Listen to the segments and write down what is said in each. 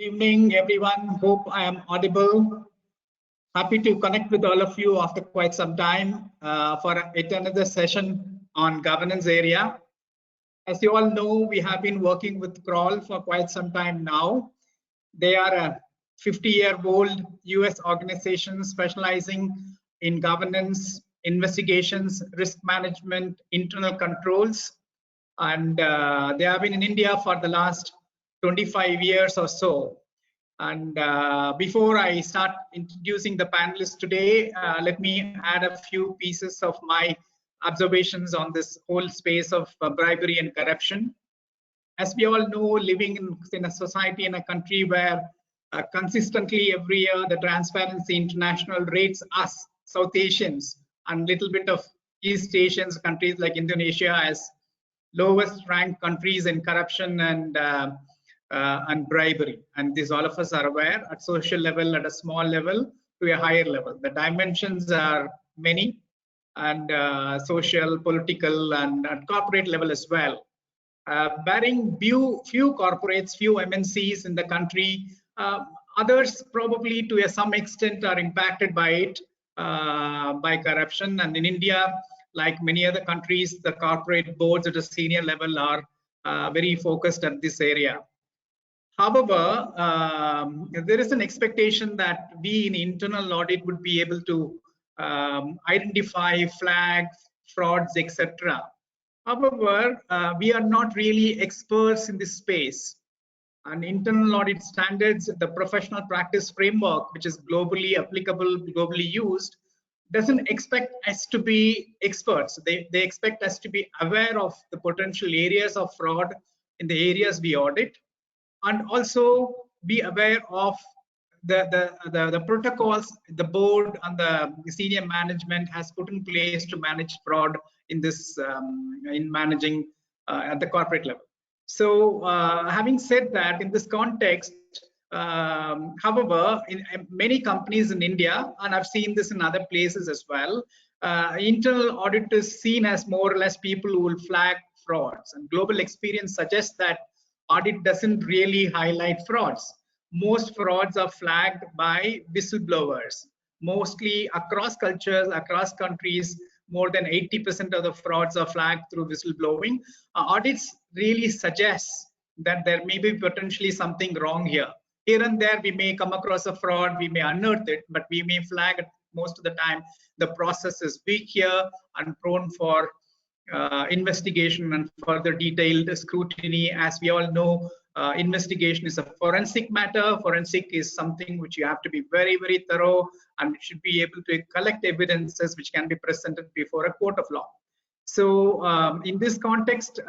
Evening, everyone. Hope I am audible. Happy to connect with all of you after quite some time for yet another session on governance area. As you all know, we have been working with Kroll for quite some time now. They are a 50-year-old US organization specializing in governance, investigations, risk management, internal controls, and they have been in India for the last 25 years or so. And before I start introducing the panelists today, let me add a few pieces of my observations on this whole space of bribery and corruption. As we all know, living in a society, in a country where consistently every year the Transparency International rates us, South Asians, and little bit of East Asians, countries like Indonesia, as lowest ranked countries in corruption and bribery. And this all of us are aware at social level, at a small level to a higher level. The dimensions are many, and social, political, and at corporate level as well. Barring few corporates, few MNCs in the country, others probably to some extent are impacted by it, by corruption. And in India, like many other countries, the corporate boards at a senior level are very focused at this area. However, there is an expectation that we in internal audit would be able to identify, flag frauds, etc. However, we are not really experts in this space. And internal audit standards, the professional practice framework, which is globally applicable, globally used, doesn't expect us to be experts. They expect us to be aware of the potential areas of fraud in the areas we audit, and also be aware of the protocols the board and the senior management has put in place to manage fraud in this in managing at the corporate level. So having said that, in this context, however, in many companies in India, and I've seen this in other places as well, internal audit is seen as more or less people who will flag frauds, and global experience suggests that audit doesn't really highlight frauds. Most frauds are flagged by whistleblowers, mostly across cultures, across countries. More than 80% of the frauds are flagged through whistleblowing. Audits really suggest that there may be potentially something wrong here. Here and there, we may come across a fraud, we may unearth it, but we may flag it most of the time. The process is weak here and prone for investigation and further detailed scrutiny. As we all know, investigation is a forensic matter. Forensic is something which you have to be very, very thorough, and should be able to collect evidences which can be presented before a court of law. So in this context,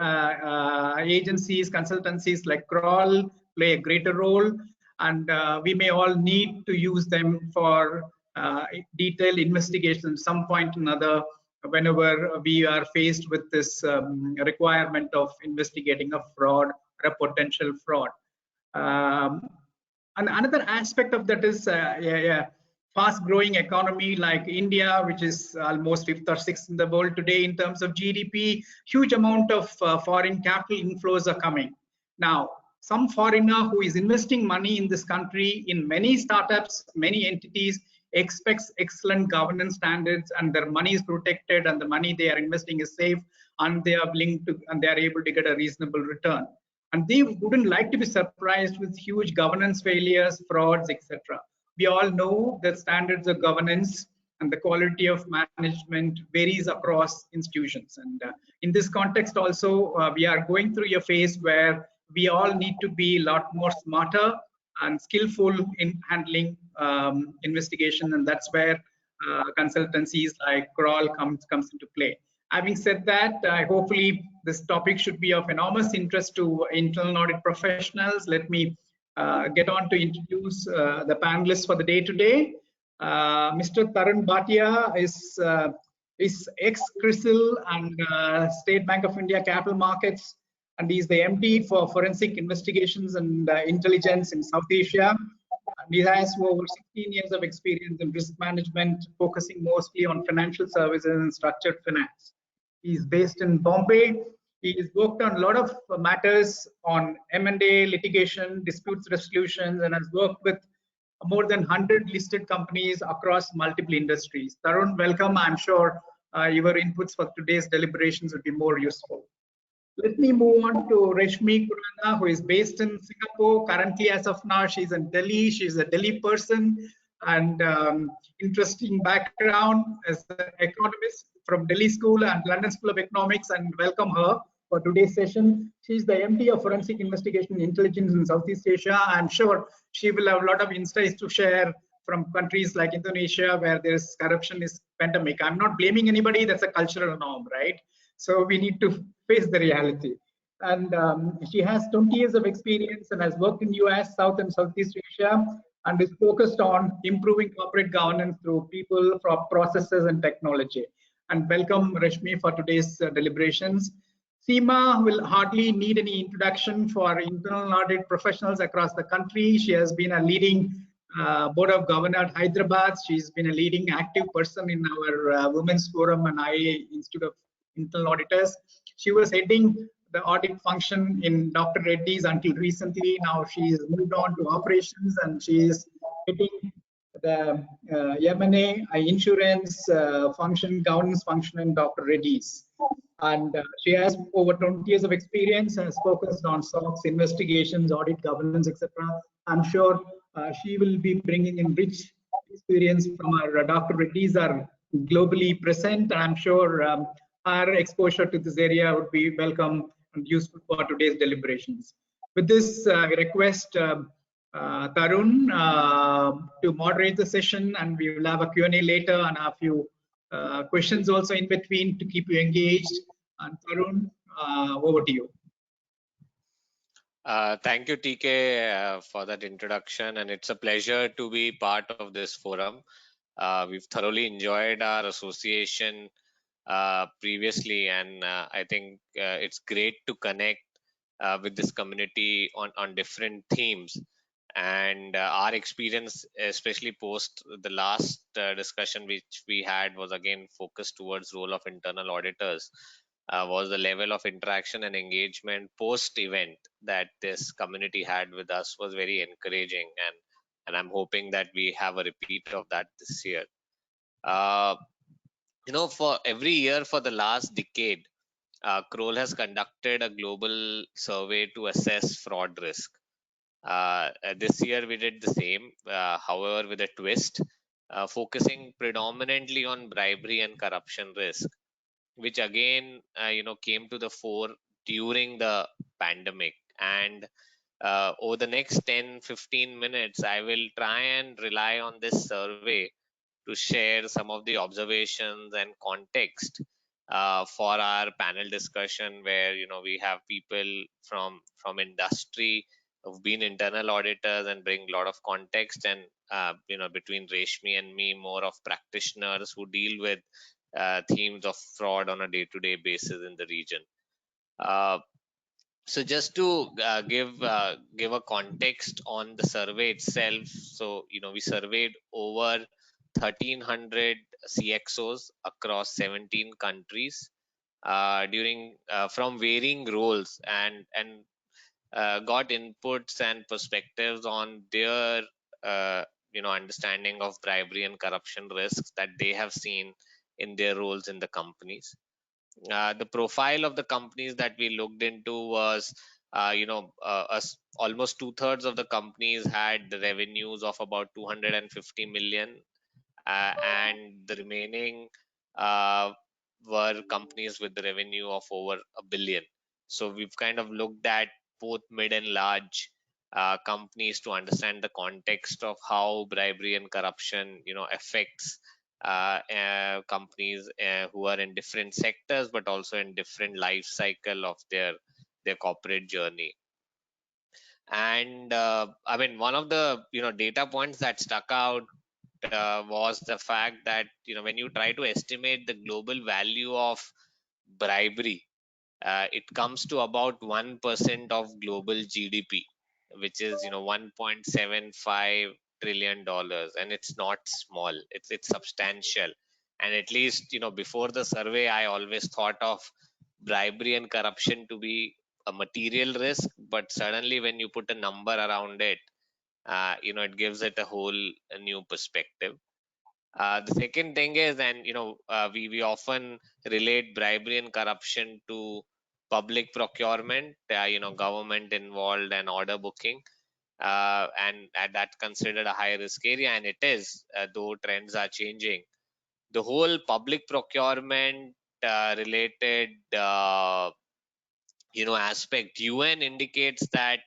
agencies, consultancies like Kroll play a greater role, and we may all need to use them for detailed investigation at some point or another whenever we are faced with this requirement of investigating a fraud or a potential fraud. And another aspect of that is a fast-growing economy like India, which is almost 5th or 6th in the world today in terms of GDP. Huge amount of foreign capital inflows are coming. Now, some foreigner who is investing money in this country, in many startups, many entities, expects excellent governance standards, and their money is protected, and the money they are investing is safe, and they are willing to, and they are able to get a reasonable return. And they wouldn't like to be surprised with huge governance failures, frauds, etc. We all know that standards of governance and the quality of management varies across institutions. And in this context also, we are going through a phase where we all need to be a lot more smarter and skillful in handling investigation, and that's where consultancies like Kroll comes into play. Having said that, hopefully this topic should be of enormous interest to internal audit professionals. Let me get on to introduce the panelists for the day today. Mr. Tarun Bhatia is ex-CRISIL and State Bank of India Capital Markets, and he's the MD for Forensic Investigations and Intelligence in South Asia. And he has over 16 years of experience in risk management, focusing mostly on financial services and structured finance. He's based in Bombay. He's worked on a lot of matters on M&A, litigation, disputes resolutions, and has worked with more than 100 listed companies across multiple industries. Tarun, welcome. I'm sure your inputs for today's deliberations would be more useful. Let me move on to Reshmi Kurana, who is based in Singapore. Currently, as of now, she's in Delhi. She's a Delhi person and interesting background as an economist from Delhi School and London School of Economics, and welcome her for today's session. She's the MD of Forensic Investigation Intelligence in Southeast Asia. I'm sure she will have a lot of insights to share from countries like Indonesia, where there's corruption is pandemic. I'm not blaming anybody, that's a cultural norm, right? So we need to face the reality. And she has 20 years of experience and has worked in US, South and Southeast Asia, and is focused on improving corporate governance through people, processes, and technology. And welcome, Reshmi, for today's deliberations. Seema will hardly need any introduction for internal audit professionals across the country. She has been a leading Board of Governors at Hyderabad. She's been a leading active person in our Women's Forum and IIA Institute of Internal Auditors. She was heading the audit function in Dr. Reddy's until recently. Now she's moved on to operations and she is heading the M&A insurance function, governance function in Dr. Reddy's. And she has over 20 years of experience and has focused on SOX investigations, audit governance, etc. I'm sure she will be bringing in rich experience from our Dr. Reddy's are globally present. And I'm sure our exposure to this area would be welcome and useful for today's deliberations. With this, I request Tarun to moderate the session, and we will have a Q&A later and a few questions also in between to keep you engaged. And Tarun, over to you. Thank you, TK, for that introduction, and it's a pleasure to be part of this forum. We've thoroughly enjoyed our association previously, and I think it's great to connect with this community on different themes. And our experience, especially post the last discussion which we had, was again focused towards role of internal auditors. Was the level of interaction and engagement post event that this community had with us was very encouraging, and I'm hoping that we have a repeat of that this year. For every year for the last decade, Kroll has conducted a global survey to assess fraud risk. This year we did the same, however with a twist, focusing predominantly on bribery and corruption risk, which again came to the fore during the pandemic. And over the next 10-15 minutes, I will try and rely on this survey to share some of the observations and context for our panel discussion, where we have people from industry who've been internal auditors and bring a lot of context, and between Reshmi and me, more of practitioners who deal with themes of fraud on a day-to-day basis in the region. So just to give a context on the survey itself, so we surveyed over 1,300 CXOs across 17 countries during from varying roles, and got inputs and perspectives on their understanding of bribery and corruption risks that they have seen in their roles in the companies. The profile of the companies that we looked into was almost 2/3 of the companies had the revenues of about 250 million, and the remaining were companies with the revenue of over $1 billion. So we've kind of looked at both mid and large companies to understand the context of how bribery and corruption affects companies who are in different sectors, but also in different life cycle of their corporate journey. And I mean, one of the data points that stuck out was the fact that when you try to estimate the global value of bribery, it comes to about 1% of global GDP, which is $1.75 trillion, and it's not small. It's substantial. And at least before the survey, I always thought of bribery and corruption to be a material risk, but suddenly when you put a number around it, it gives it a new perspective. The second thing is, and we often relate bribery and corruption to public procurement, government involved and order booking, and that's considered a high risk area, and it is, though trends are changing. The whole public procurement related aspect, UN indicates that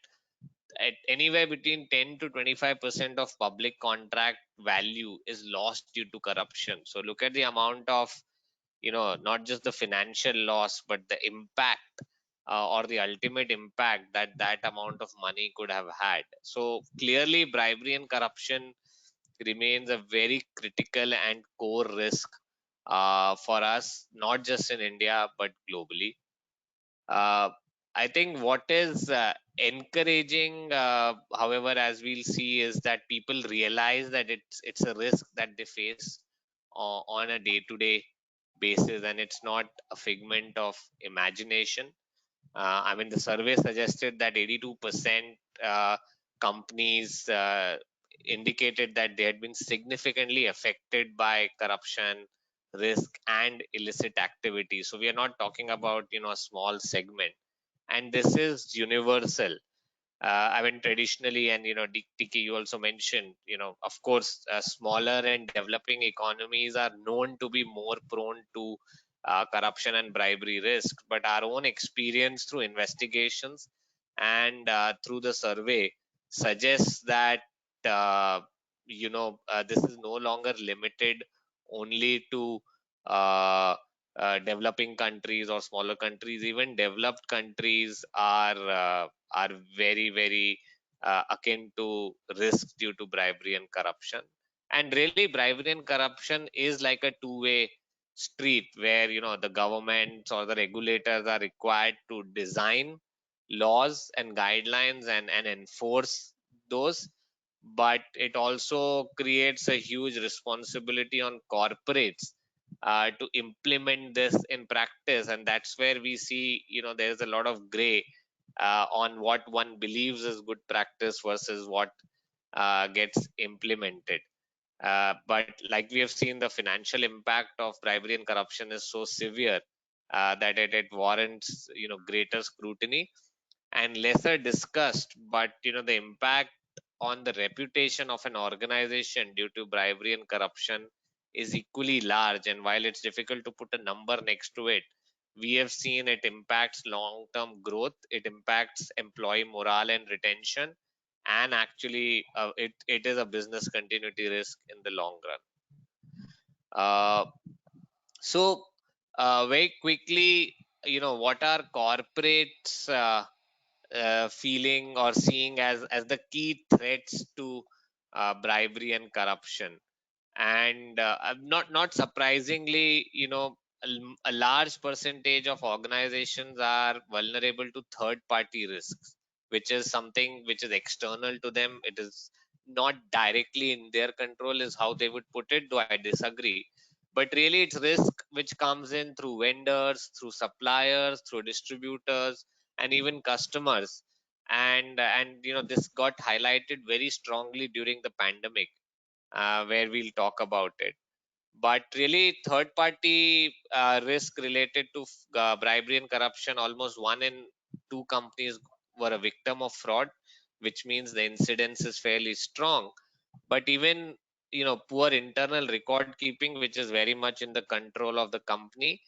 at anywhere between 10 to 25% of public contract value is lost due to corruption. So look at the amount of, not just the financial loss, but the impact, or the ultimate impact that that amount of money could have had. So clearly bribery and corruption remains a very critical and core risk for us, not just in India but globally. uh, I think what is encouraging, however, as we'll see, is that people realize that it's a risk that they face on a day-to-day basis, and it's not a figment of imagination. I mean, the survey suggested that 82% companies indicated that they had been significantly affected by corruption, risk, and illicit activity. So we are not talking about a small segment, and this is universal. I mean, traditionally, and Tiki, you also mentioned, of course, smaller and developing economies are known to be more prone to corruption and bribery risk. But our own experience through investigations and through the survey suggests that this is no longer limited only to uh, developing countries or smaller countries. Even developed countries are very, very akin to risk due to bribery and corruption. And really, bribery and corruption is like a two-way street where the governments or the regulators are required to design laws and guidelines and enforce those, but it also creates a huge responsibility on corporates to implement this in practice. And that's where we see there's a lot of gray on what one believes is good practice versus what gets implemented. But like we have seen, the financial impact of bribery and corruption is so severe that it warrants greater scrutiny and lesser discussed. But the impact on the reputation of an organization due to bribery and corruption is equally large. And while it's difficult to put a number next to it, we have seen it impacts long-term growth, it impacts employee morale and retention, and actually it is a business continuity risk in the long run. Very quickly, what are corporates feeling or seeing as the key threats to bribery and corruption? And not surprisingly, a large percentage of organizations are vulnerable to third party risks, which is something which is external to them. It is not directly in their control, is how they would put it, though I disagree. But really, it's risk which comes in through vendors, through suppliers, through distributors, and even customers. And this got highlighted very strongly during the pandemic, where we'll talk about it. But really, third party risk related to bribery and corruption, almost 1 in 2 companies were a victim of fraud, which means the incidence is fairly strong. But even poor internal record keeping, which is very much in the control of the company,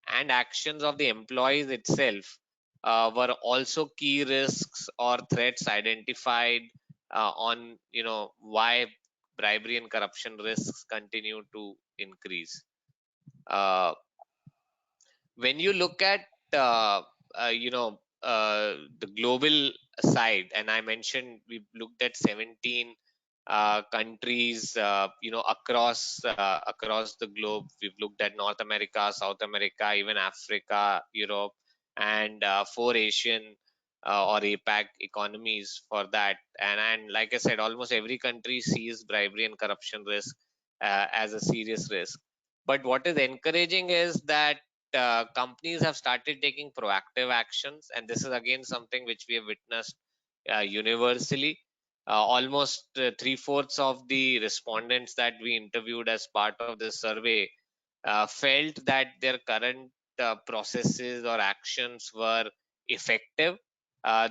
and actions of the employees itself were also key risks or threats identified on why bribery and corruption risks continue to increase. Uh, when you look at the global side, and I mentioned we looked at 17 countries across the globe. We've looked at North America, South America, even Africa, Europe, and 4 Asian or APAC economies for that. And like I said, almost every country sees bribery and corruption risk as a serious risk. But what is encouraging is that companies have started taking proactive actions, and this is again something which we have witnessed universally. Almost 3/4 of the respondents that we interviewed as part of this survey felt that their current processes or actions were effective,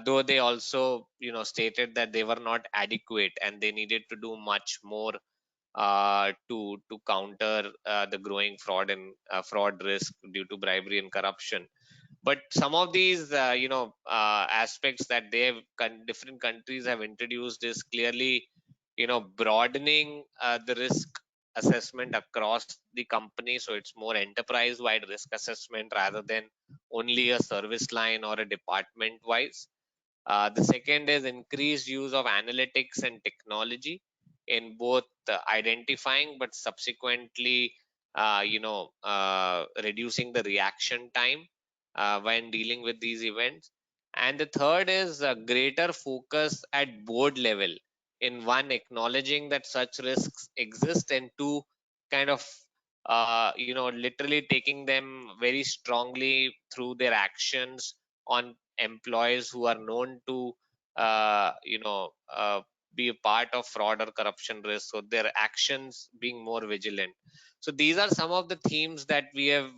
though they also stated that they were not adequate and they needed to do much more to counter the growing fraud and fraud risk due to bribery and corruption. But some of these aspects that they have different countries have introduced is clearly broadening the risk assessment across the company, so it's more enterprise wide risk assessment rather than only a service line or a department wise. The second is increased use of analytics and technology in both identifying but subsequently reducing the reaction time when dealing with these events. And the third is a greater focus at board level, in one, acknowledging that such risks exist, and two, kind of literally taking them very strongly through their actions on employees who are known to uh, you know uh, be a part of fraud or corruption risk, so their actions being more vigilant. So these are some of the themes that we have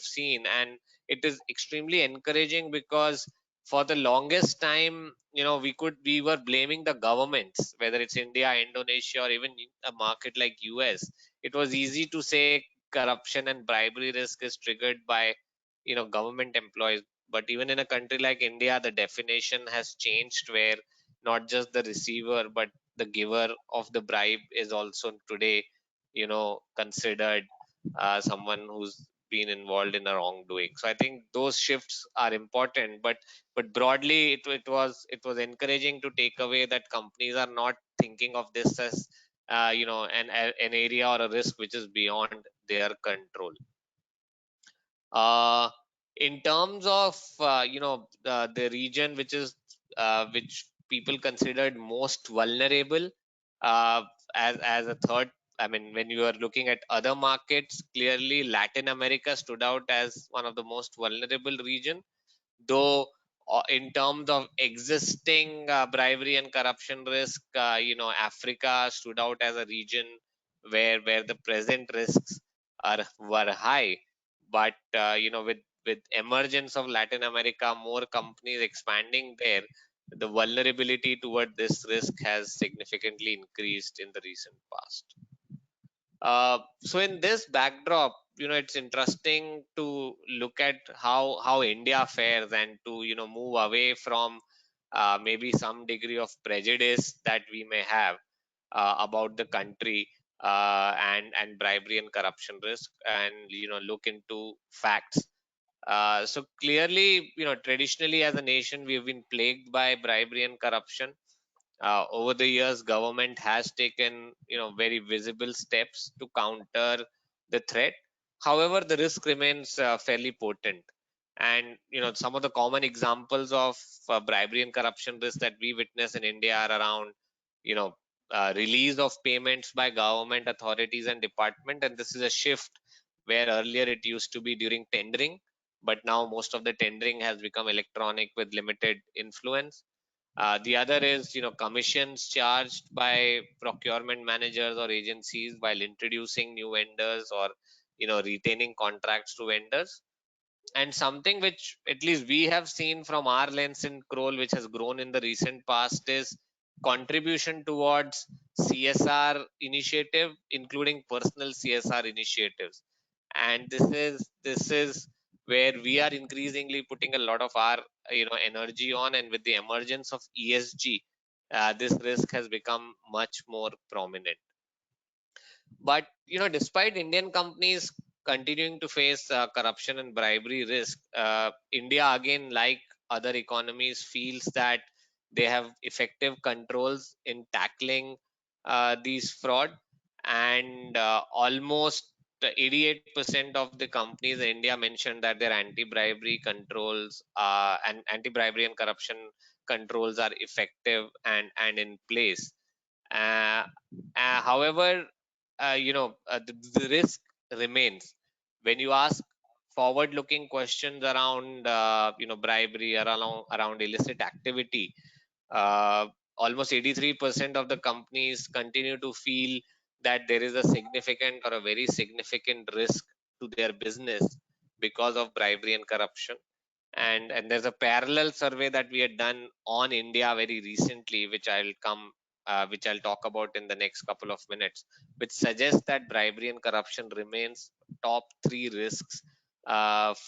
seen, and it is extremely encouraging because for the longest time we were blaming the governments, whether it's India, Indonesia, or even a market like US. It was easy to say corruption and bribery risk is triggered by government employees, but even in a country like India, the definition has changed, where not just the receiver but the giver of the bribe is also today considered someone who's been involved in a wrongdoing. So I think those shifts are important, but broadly it was encouraging to take away that companies are not thinking of this as an area or a risk which is beyond their control. uh, in terms of the region which people considered most vulnerable, uh, as a third, I mean, when you are looking at other markets, clearly Latin America stood out as one of the most vulnerable region, though in terms of existing bribery and corruption risk, Africa stood out as a region where the present risks were high. But with emergence of Latin America, more companies expanding there, the vulnerability toward this risk has significantly increased in the recent past. So in this backdrop, it's interesting to look at how India fares, and to move away from maybe some degree of prejudice that we may have about the country and bribery and corruption risk, and look into facts. So clearly, traditionally as a nation, we have been plagued by bribery and corruption. Over the years, government has taken very visible steps to counter the threat. However, the risk remains fairly potent, and some of the common examples of bribery and corruption risk that we witness in India are around you know release of payments by government authorities and department, and this is a shift where earlier it used to be during tendering, but now most of the tendering has become electronic with limited influence. The other is, commissions charged by procurement managers or agencies while introducing new vendors, or, retaining contracts to vendors. And something which at least we have seen from our lens in Kroll, which has grown in the recent past, is contribution towards CSR initiative, including personal CSR initiatives. And this is where we are increasingly putting a lot of our energy on, and with the emergence of ESG, this risk has become much more prominent. But despite Indian companies continuing to face corruption and bribery risk, India, again, like other economies, feels that they have effective controls in tackling these fraud, and almost 88% of the companies in India mentioned that their anti-bribery controls and anti-bribery and corruption controls are effective and in place. Uh, However, the risk remains. When you ask forward-looking questions around bribery, around illicit activity, almost 83% of the companies continue to feel that there is a significant or a very significant risk to their business because of bribery and corruption. And there's a parallel survey that we had done on India very recently, which I'll talk about in the next couple of minutes, which suggests that bribery and corruption remains top 3 risks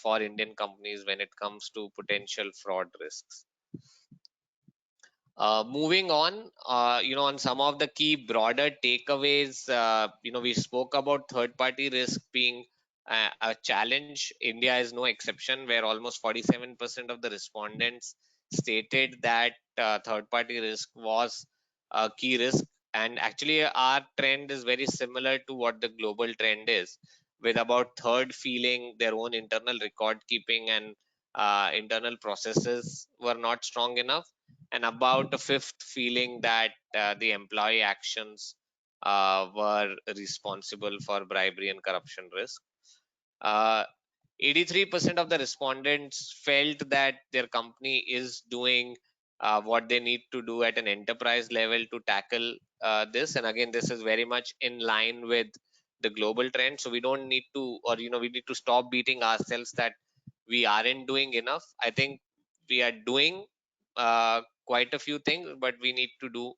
for Indian companies when it comes to potential fraud risks. Moving on, on some of the key broader takeaways, we spoke about third-party risk being a challenge. India is no exception, where almost 47% of the respondents stated that third-party risk was a key risk. And actually, our trend is very similar to what the global trend is, with about third feeling their own internal record keeping and internal processes were not strong enough, and about a fifth feeling that the employee actions were responsible for bribery and corruption risk. 83% of the respondents felt that their company is doing what they need to do at an enterprise level to tackle this. And again, this is very much in line with the global trend. So we don't need to, or we need to stop beating ourselves that we aren't doing enough. I think we are doing quite a few things, but we need to do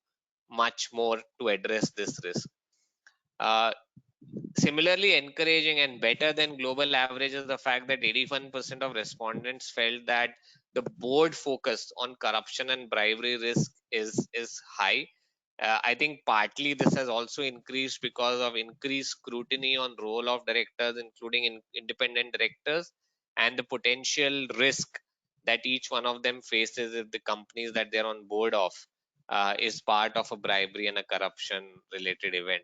much more to address this risk. Similarly encouraging and better than global average is the fact that 81% of respondents felt that the board focus on corruption and bribery risk is high. I think partly this has also increased because of increased scrutiny on role of directors, including independent directors, and the potential risk that each one of them faces if the companies that they're on board of is part of a bribery and a corruption related event.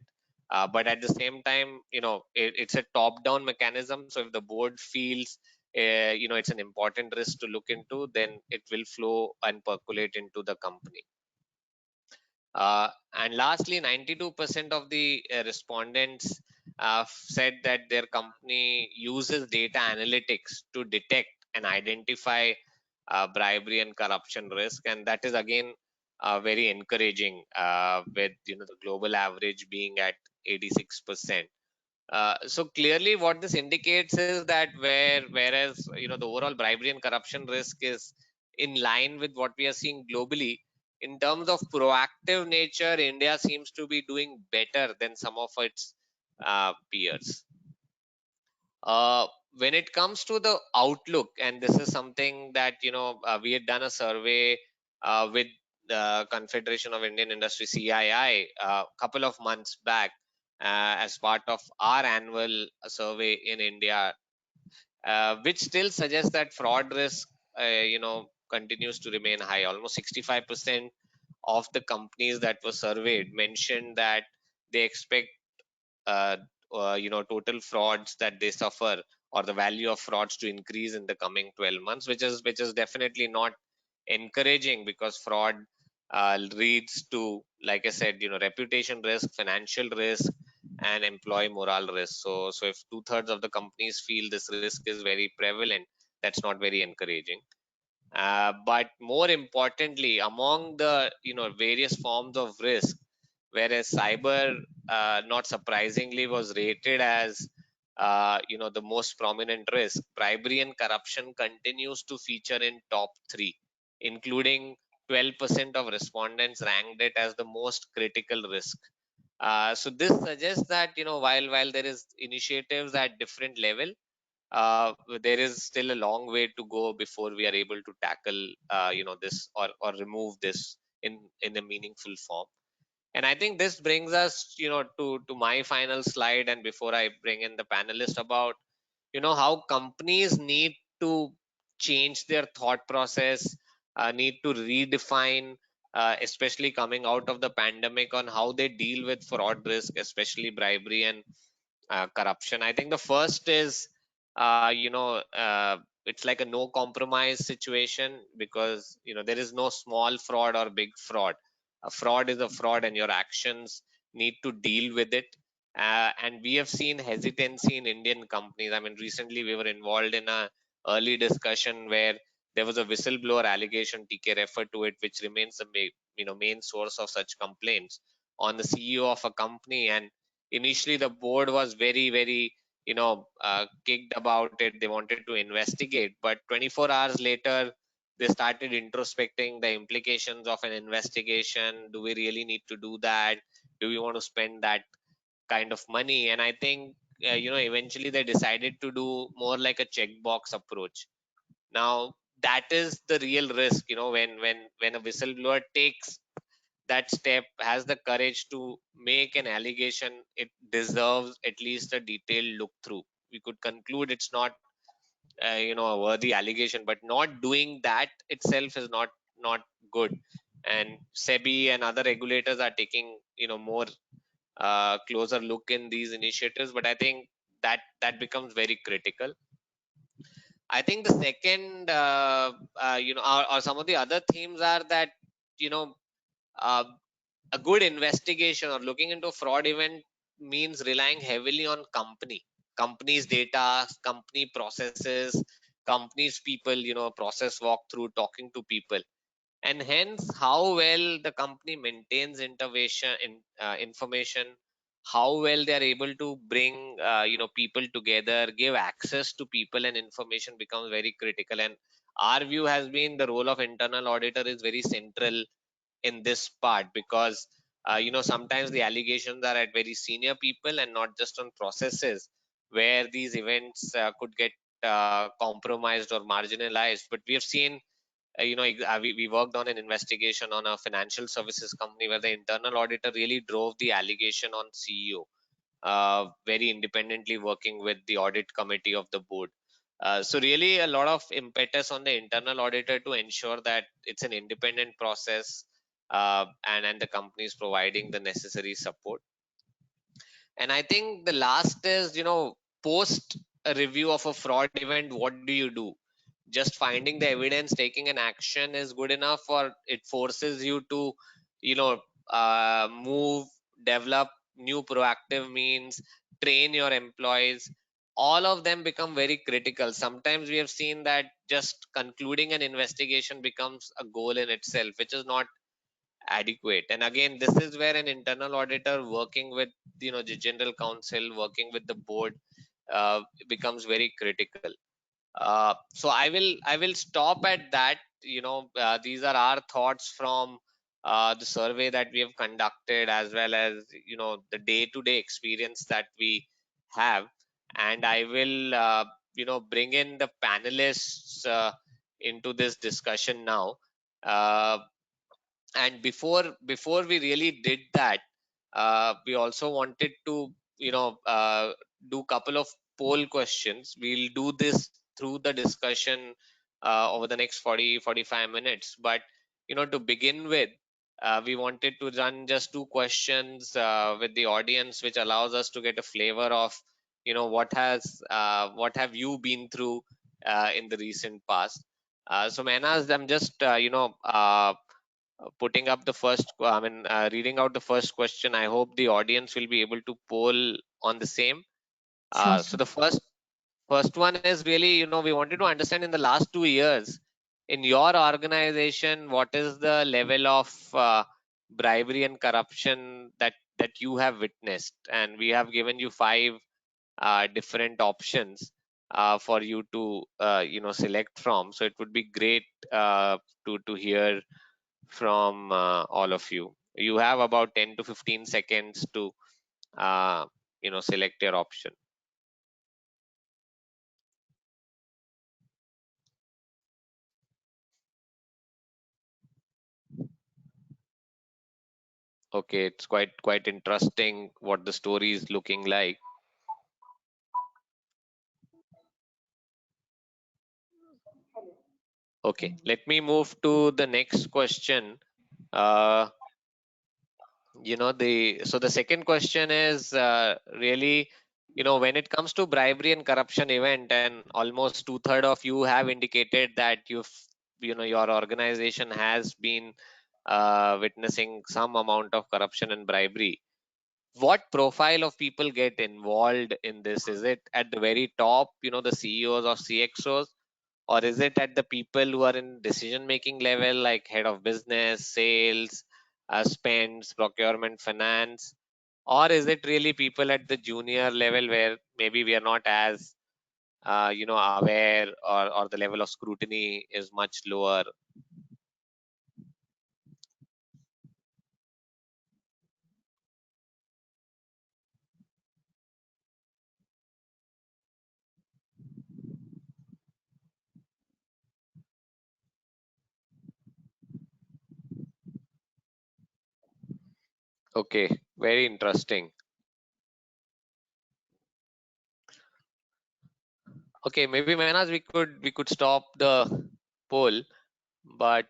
But at the same time, it's a top-down mechanism. So if the board feels, it's an important risk to look into, then it will flow and percolate into the company. And lastly, 92% of the respondents said that their company uses data analytics to detect and identify bribery and corruption risk, and that is again very encouraging, with the global average being at 86%. So clearly what this indicates is that whereas the overall bribery and corruption risk is in line with what we are seeing globally, in terms of proactive nature, India seems to be doing better than some of its peers. When it comes to the outlook, and this is something that we had done a survey with the Confederation of Indian Industry, CII, a couple of months back, as part of our annual survey in India, which still suggests that fraud risk continues to remain high. Almost 65% of the companies that were surveyed mentioned that they expect total frauds that they suffer, or the value of frauds, to increase in the coming 12 months, which is definitely not encouraging, because fraud leads to, like I said, reputation risk, financial risk, and employee morale risk. So if 2/3 of the companies feel this risk is very prevalent, that's not very encouraging. But more importantly, among the various forms of risk, whereas cyber, not surprisingly, was rated as the most prominent risk, bribery and corruption continues to feature in top 3, including 12% of respondents ranked it as the most critical risk. So this suggests that while there is initiatives at different level, there is still a long way to go before we are able to tackle this or remove this in a meaningful form. And I think this brings us to my final slide, and before I bring in the panelists, about how companies need to change their thought process, need to redefine, especially coming out of the pandemic, on how they deal with fraud risk, especially bribery and corruption. I think the first is it's like a no compromise situation, because there is no small fraud or big fraud. A fraud is a fraud, and your actions need to deal with it. And we have seen hesitancy in Indian companies. I mean, recently we were involved in a early discussion where there was a whistleblower allegation, TK referred to it, which remains the main source of such complaints on the CEO of a company. And initially the board was very kicked about it. They wanted to investigate, but 24 hours later they started introspecting the implications of an investigation. Do we really need to do that? Do we want to spend that kind of money? And I think eventually they decided to do more like a checkbox approach. Now that is the real risk, when a whistleblower takes that step, has the courage to make an allegation, it deserves at least a detailed look through. We could conclude it's not a worthy allegation, but not doing that itself is not good. And SEBI and other regulators are taking more closer look in these initiatives, but I think that becomes very critical. I think the second or some of the other themes are that uh, a good investigation or looking into a fraud event means relying heavily on company's data, company processes, company's people, process walkthrough, talking to people. And hence how well the company maintains information, how well they are able to bring people together, give access to people and information becomes very critical. And our view has been the role of internal auditor is very central in this part, because sometimes the allegations are at very senior people and not just on processes where these events could get compromised or marginalized. But we have seen we worked on an investigation on a financial services company where the internal auditor really drove the allegation on CEO, very independently working with the audit committee of the board. So really a lot of impetus on the internal auditor to ensure that it's an independent process, and the company is providing the necessary support. And I think the last is, post a review of a fraud event, what do you do? Just finding the evidence, taking an action is good enough, or it forces you to move, develop new proactive means, train your employees? All of them become very critical. Sometimes we have seen that just concluding an investigation becomes a goal in itself, which is not adequate. And again, this is where an internal auditor working with the general counsel, working with the board, becomes very critical. So I will stop at that. These are our thoughts from the survey that we have conducted, as well as the day-to-day experience that we have. And I will bring in the panelists into this discussion now. And before we really did that, we also wanted to do couple of poll questions. We'll do this through the discussion over the next 40-45 minutes. But to begin with, we wanted to run just two questions with the audience, which allows us to get a flavor of what have you been through in the recent past. So Mehnaz, I'm just putting up the first, reading out the first question. I hope the audience will be able to poll on the same. Sure, So the first one is really, we wanted to understand in the last 2 years in your organization, what is the level of bribery and corruption that you have witnessed? And we have given you 5 different options for you to select from. So it would be great to hear from all of you. You have about 10 to 15 seconds to select your option. Okay, it's quite interesting what the story is looking like. Okay, let me move to the next question. The second question is really, when it comes to bribery and corruption event, and almost 2/3 of you have indicated that your organization has been witnessing some amount of corruption and bribery. what profile of people get involved in this? Is it at the very top, the CEOs or CXOs, or is it at the people who are in decision making level, like head of business, sales, spends, procurement, finance? Or is it really people at the junior level where maybe we are not as aware, or the level of scrutiny is much lower? Okay, very interesting. Okay, maybe Mehnaz, we could stop the poll, but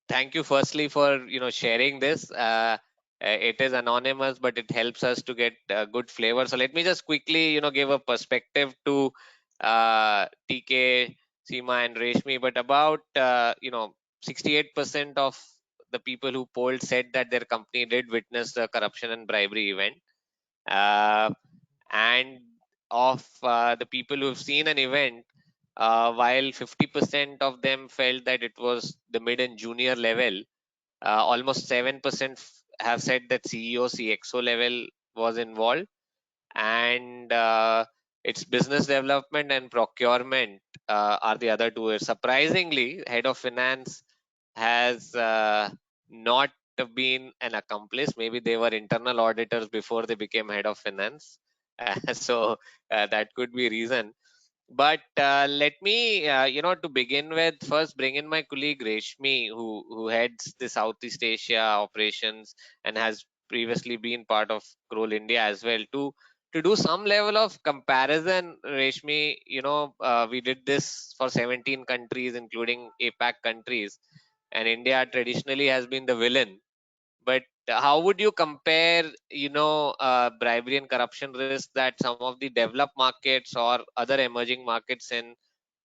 thank you firstly for sharing this. It is anonymous, but it helps us to get good flavor. So let me just quickly give a perspective to TK, Seema, and Reshmi. But about 68% of the people who polled said that their company did witness a corruption and bribery event. And of the people who've seen an event, while 50% of them felt that it was the mid and junior level, almost 7% have said that CEO, CXO level was involved, and it's business development and procurement are the other two. Surprisingly, head of finance has not been an accomplice. Maybe they were internal auditors before they became head of finance. So that could be reason. But let me, to begin with, first bring in my colleague Reshmi, who heads the Southeast Asia operations and has previously been part of Kroll India as well, to do some level of comparison. Reshmi, we did this for 17 countries, including APAC countries, and India traditionally has been the villain. But how would you compare, bribery and corruption risk that some of the developed markets or other emerging markets in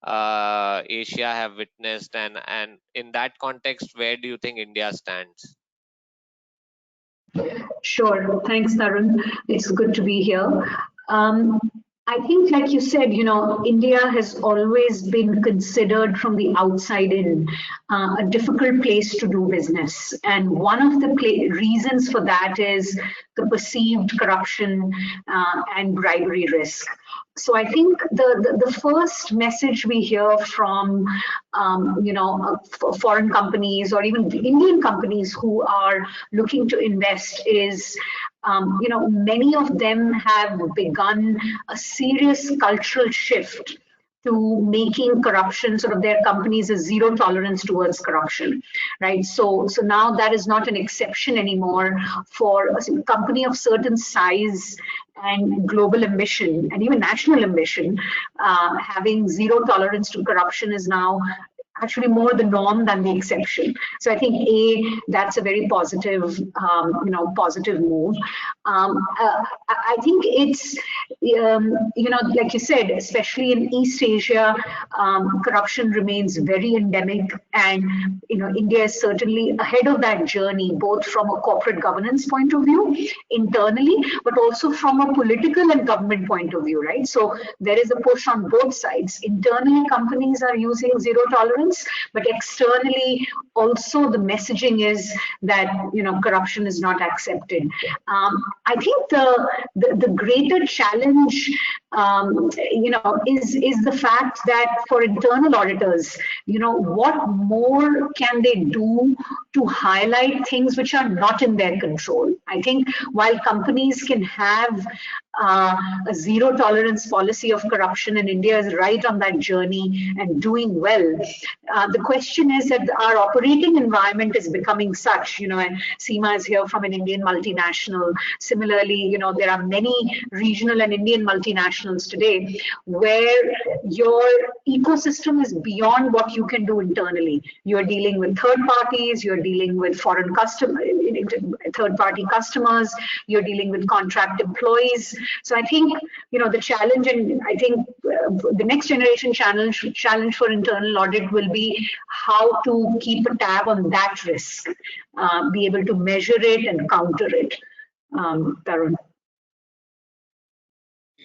Asia have witnessed, and in that context, where do you think India stands? Sure. Thanks, Tarun. It's good to be here. I think, like you said, India has always been considered from the outside in a difficult place to do business. And one of the reasons for that is the perceived corruption and bribery risk. So I think the first message we hear from foreign companies or even Indian companies who are looking to invest is many of them have begun a serious cultural shift to making corruption sort of their companies a zero tolerance towards corruption, right? So now that is not an exception anymore for a company of certain size and global ambition and even national ambition. Having zero tolerance to corruption is now actually more the norm than the exception. So I think that's a very positive, positive move. I think it's, like you said, especially in East Asia, corruption remains very endemic, and India is certainly ahead of that journey, both from a corporate governance point of view internally, but also from a political and government point of view, right? So there is a push on both sides. Internally, companies are using zero tolerance, but externally also the messaging is that corruption is not accepted. I think the greater challenge is the fact that for internal auditors, what more can they do to highlight things which are not in their control? I think while companies can have a zero tolerance policy of corruption, and India is right on that journey and doing well. The question is that our operating environment is becoming such, and Seema is here from an Indian multinational. Similarly, there are many regional and Indian multinationals today where your ecosystem is beyond what you can do internally. You're dealing with third parties, you're dealing with foreign third-party customers, you're dealing with contract employees. So I think, the challenge, and I think the next generation challenge for internal audit will be how to keep a tab on that risk, be able to measure it and counter it. Tarun.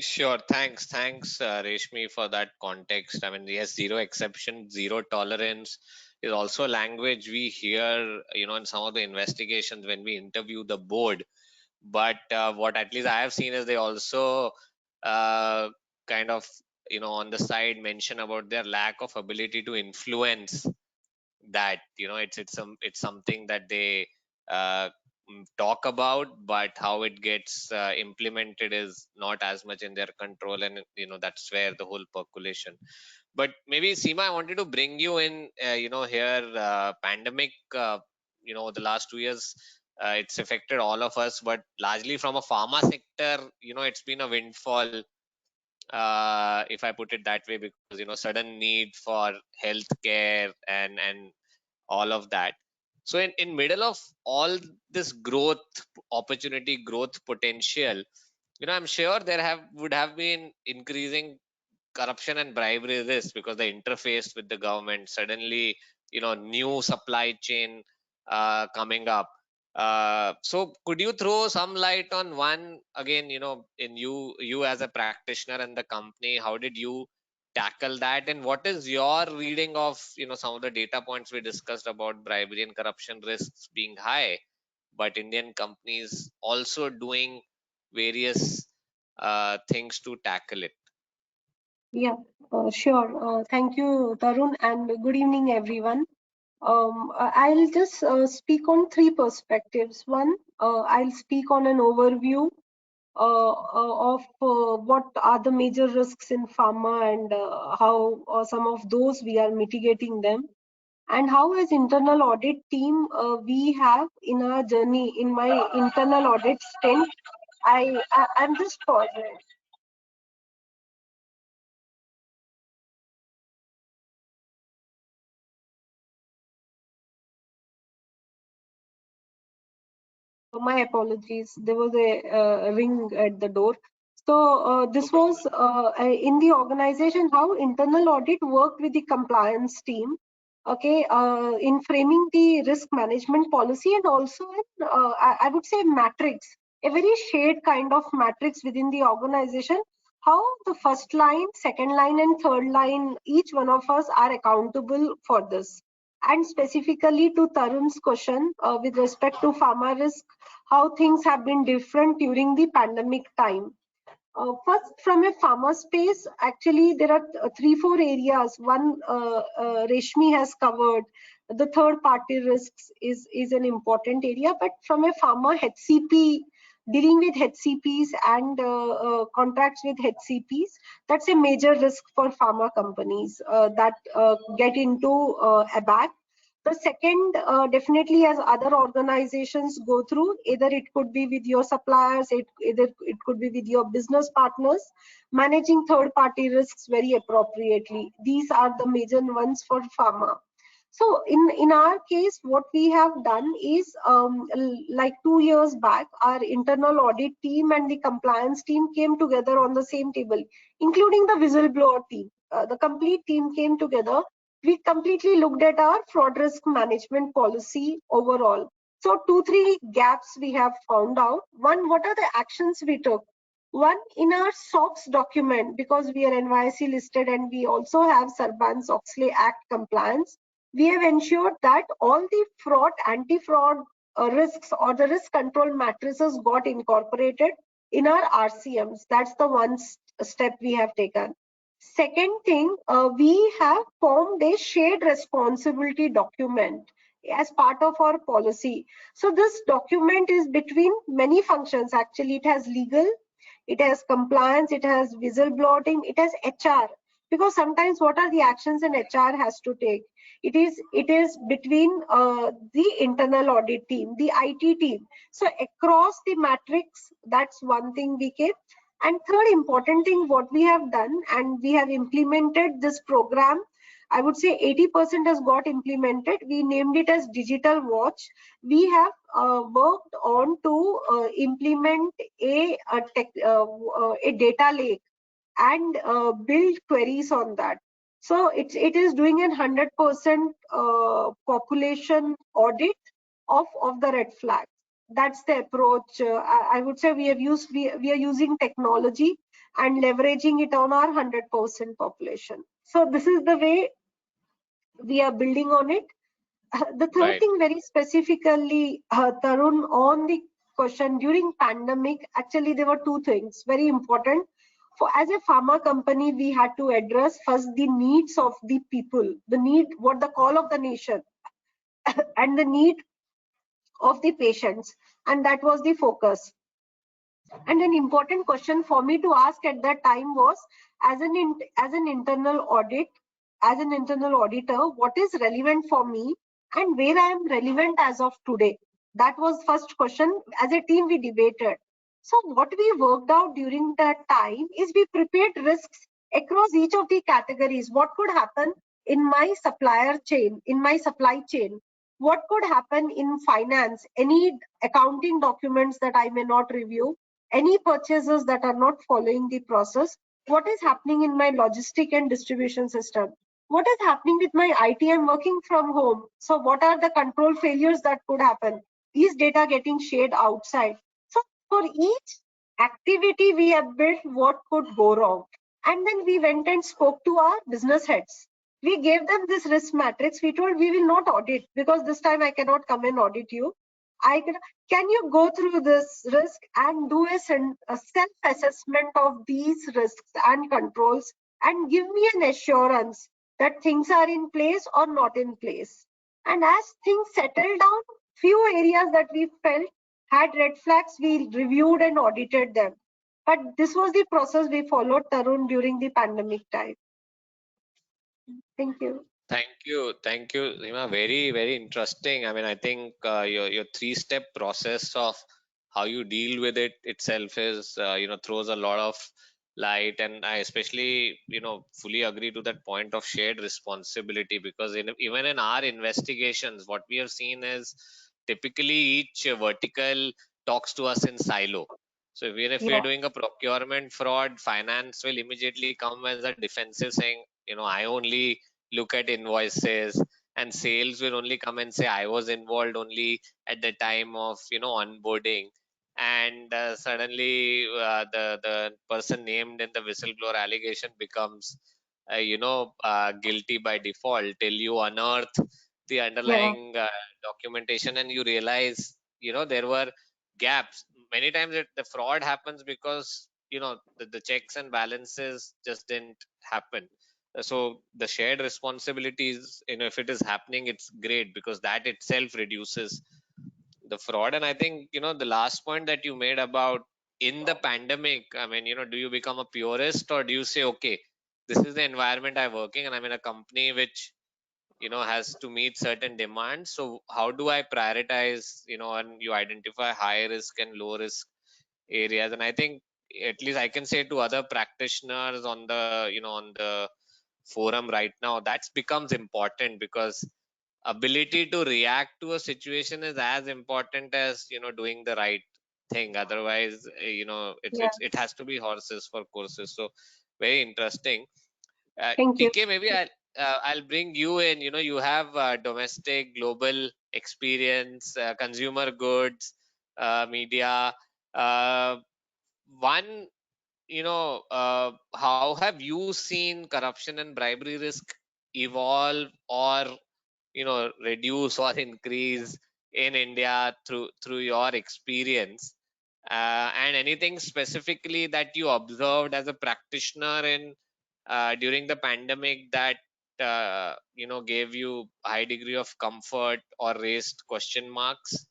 Sure. Thanks, Reshmi, for that context. I mean, yes, zero exception, zero tolerance is also a language we hear, in some of the investigations when we interview the board. But what at least I have seen is they also kind of, on the side mention about their lack of ability to influence that. It's something that they talk about, but how it gets implemented is not as much in their control, and that's where the whole percolation. But maybe Seema, I wanted to bring you in, here. Pandemic, the last 2 years, it's affected all of us, but largely from a pharma sector, it's been a windfall, if I put it that way, because sudden need for healthcare and all of that. So in middle of all this growth opportunity, growth potential, I'm sure there would have been increasing corruption and bribery risk, because the interface with the government, suddenly new supply chain coming up. So could you throw some light on one again, in you as a practitioner and the company, how did you tackle that, and what is your reading of some of the data points we discussed about bribery and corruption risks being high, but Indian companies also doing various things to tackle it? Yeah, sure. Thank you, Tarun, and good evening, everyone. I'll just speak on three perspectives. One, I'll speak on an overview of what are the major risks in pharma, and how some of those we are mitigating them, and how as internal audit team we have in our journey. In my internal audit stint, I'm just pausing. My apologies. There was a ring at the door. So this was in the organization, how internal audit worked with the compliance team. Okay, in framing the risk management policy, and also in, I would say, matrix, a very shared kind of matrix within the organization. How the first line, second line, and third line, each one of us are accountable for this. And specifically to Tarun's question with respect to pharma risk, how things have been different during the pandemic time. First, from a pharma space, actually, there are 3-4 areas. One, Reshmi has covered. The third party risks is an important area, but from a pharma HCP, dealing with HCPs and contracts with HCPs, that's a major risk for pharma companies that get into a bag. The second, definitely, as other organizations go through, either it could be with your suppliers, either it could be with your business partners, managing third-party risks very appropriately. These are the major ones for pharma. So in our case, what we have done is, like 2 years back, our internal audit team and the compliance team came together on the same table, including the whistleblower team. The complete team came together. We completely looked at our fraud risk management policy overall. So 2-3 gaps we have found out. One, what are the actions we took? One, in our SOX document, because we are NYSE listed and we also have Sarbanes-Oxley Act compliance, we have ensured that all the fraud, anti-fraud risks or the risk control matrices got incorporated in our RCMs. That's the one step we have taken. Second thing, we have formed a shared responsibility document as part of our policy. So this document is between many functions. Actually, it has legal, it has compliance, it has whistleblowing, it has HR. Because sometimes what are the actions an HR has to take? It is between the internal audit team, the IT team. So across the matrix, that's one thing we keep. And third important thing, what we have done, and we have implemented this program I would say 80% has got implemented. We named it as Digital Watch. We have worked on to implement a data lake and build queries on that. So it is doing a 100% population audit of the red flags. That's the approach. I would say we are using technology and leveraging it on our 100% population. So this is the way we are building on it. The third thing very specifically, Tarun, on the question during pandemic, actually there were two things very important. As a pharma company, we had to address first the needs of the people, what the call of the nation and the need of the patients, and that was the focus. And an important question for me to ask at that time was, as an internal auditor, what is relevant for me and where I am relevant as of today? That was first question. As a team, we debated. So what we worked out during that time is we prepared risks across each of the categories. What could happen in my supply chain? What could happen in finance? Any accounting documents that I may not review? Any purchases that are not following the process? What is happening in my logistic and distribution system? What is happening with my IT? I'm working from home. So what are the control failures that could happen? Is data getting shared outside? So for each activity, we have built what could go wrong. And then we went and spoke to our business heads. We gave them this risk matrix. We told we will not audit because this time I cannot come and audit you. Can you go through this risk and do a self-assessment of these risks and controls and give me an assurance that things are in place or not in place? And as things settled down, few areas that we felt had red flags, we reviewed and audited them. But this was the process we followed, Tarun, during the pandemic time. Thank you. Thank you, Rima. Very, very interesting. I mean, I think your three-step process of how you deal with it itself is, throws a lot of light, and I especially, fully agree to that point of shared responsibility, because even in our investigations, what we have seen is typically each vertical talks to us in silo. So even if we're doing a procurement fraud, finance will immediately come as a defensive saying, I only look at invoices, and sales will only come and say I was involved only at the time of onboarding, and suddenly the person named in the whistleblower allegation becomes guilty by default till you unearth the underlying documentation and you realize there were gaps. Many times the fraud happens because the checks and balances just didn't happen. So the shared responsibilities, if it is happening, it's great because that itself reduces the fraud. And I think the last point that you made about in the pandemic, I mean, do you become a purist or do you say, okay, this is the environment I'm working and I'm in a company which has to meet certain demands, so how do I prioritize, and you identify high risk and low risk areas. And I think at least I can say to other practitioners on the forum right now, that becomes important, because ability to react to a situation is as important as doing the right thing. Otherwise it has to be horses for courses. So very interesting. Thank you. TK, maybe I'll bring you in. You have domestic, global experience, consumer goods, media. One, how have you seen corruption and bribery risk evolve or reduce or increase in India through your experience? And anything specifically that you observed as a practitioner in during the pandemic that gave you high degree of comfort or raised question marks?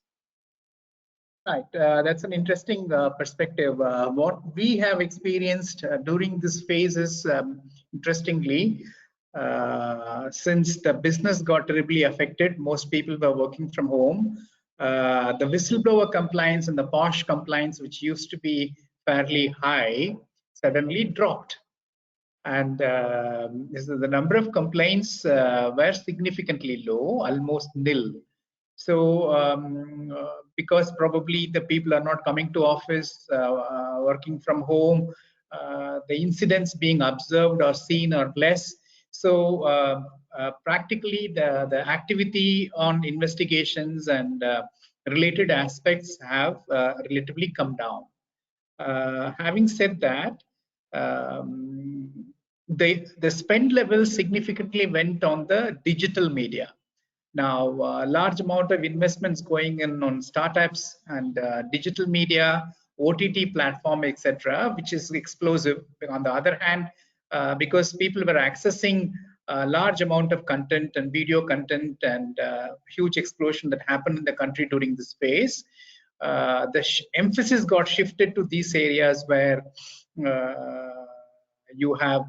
Right, that's an interesting perspective. What we have experienced during this phase is, interestingly, since the business got terribly affected, most people were working from home. The whistleblower compliance and the POSH compliance, which used to be fairly high, suddenly dropped. And the number of complaints were significantly low, almost nil. So because probably the people are not coming to office, working from home, the incidents being observed or seen are less. So practically the activity on investigations and related aspects have relatively come down. Having said that, the spend level significantly went on the digital media. Now, a large amount of investments going in on startups and digital media, OTT platform, etc., which is explosive. On the other hand, because people were accessing a large amount of content and video content and huge explosion that happened in the country during this phase, the emphasis got shifted to these areas where you have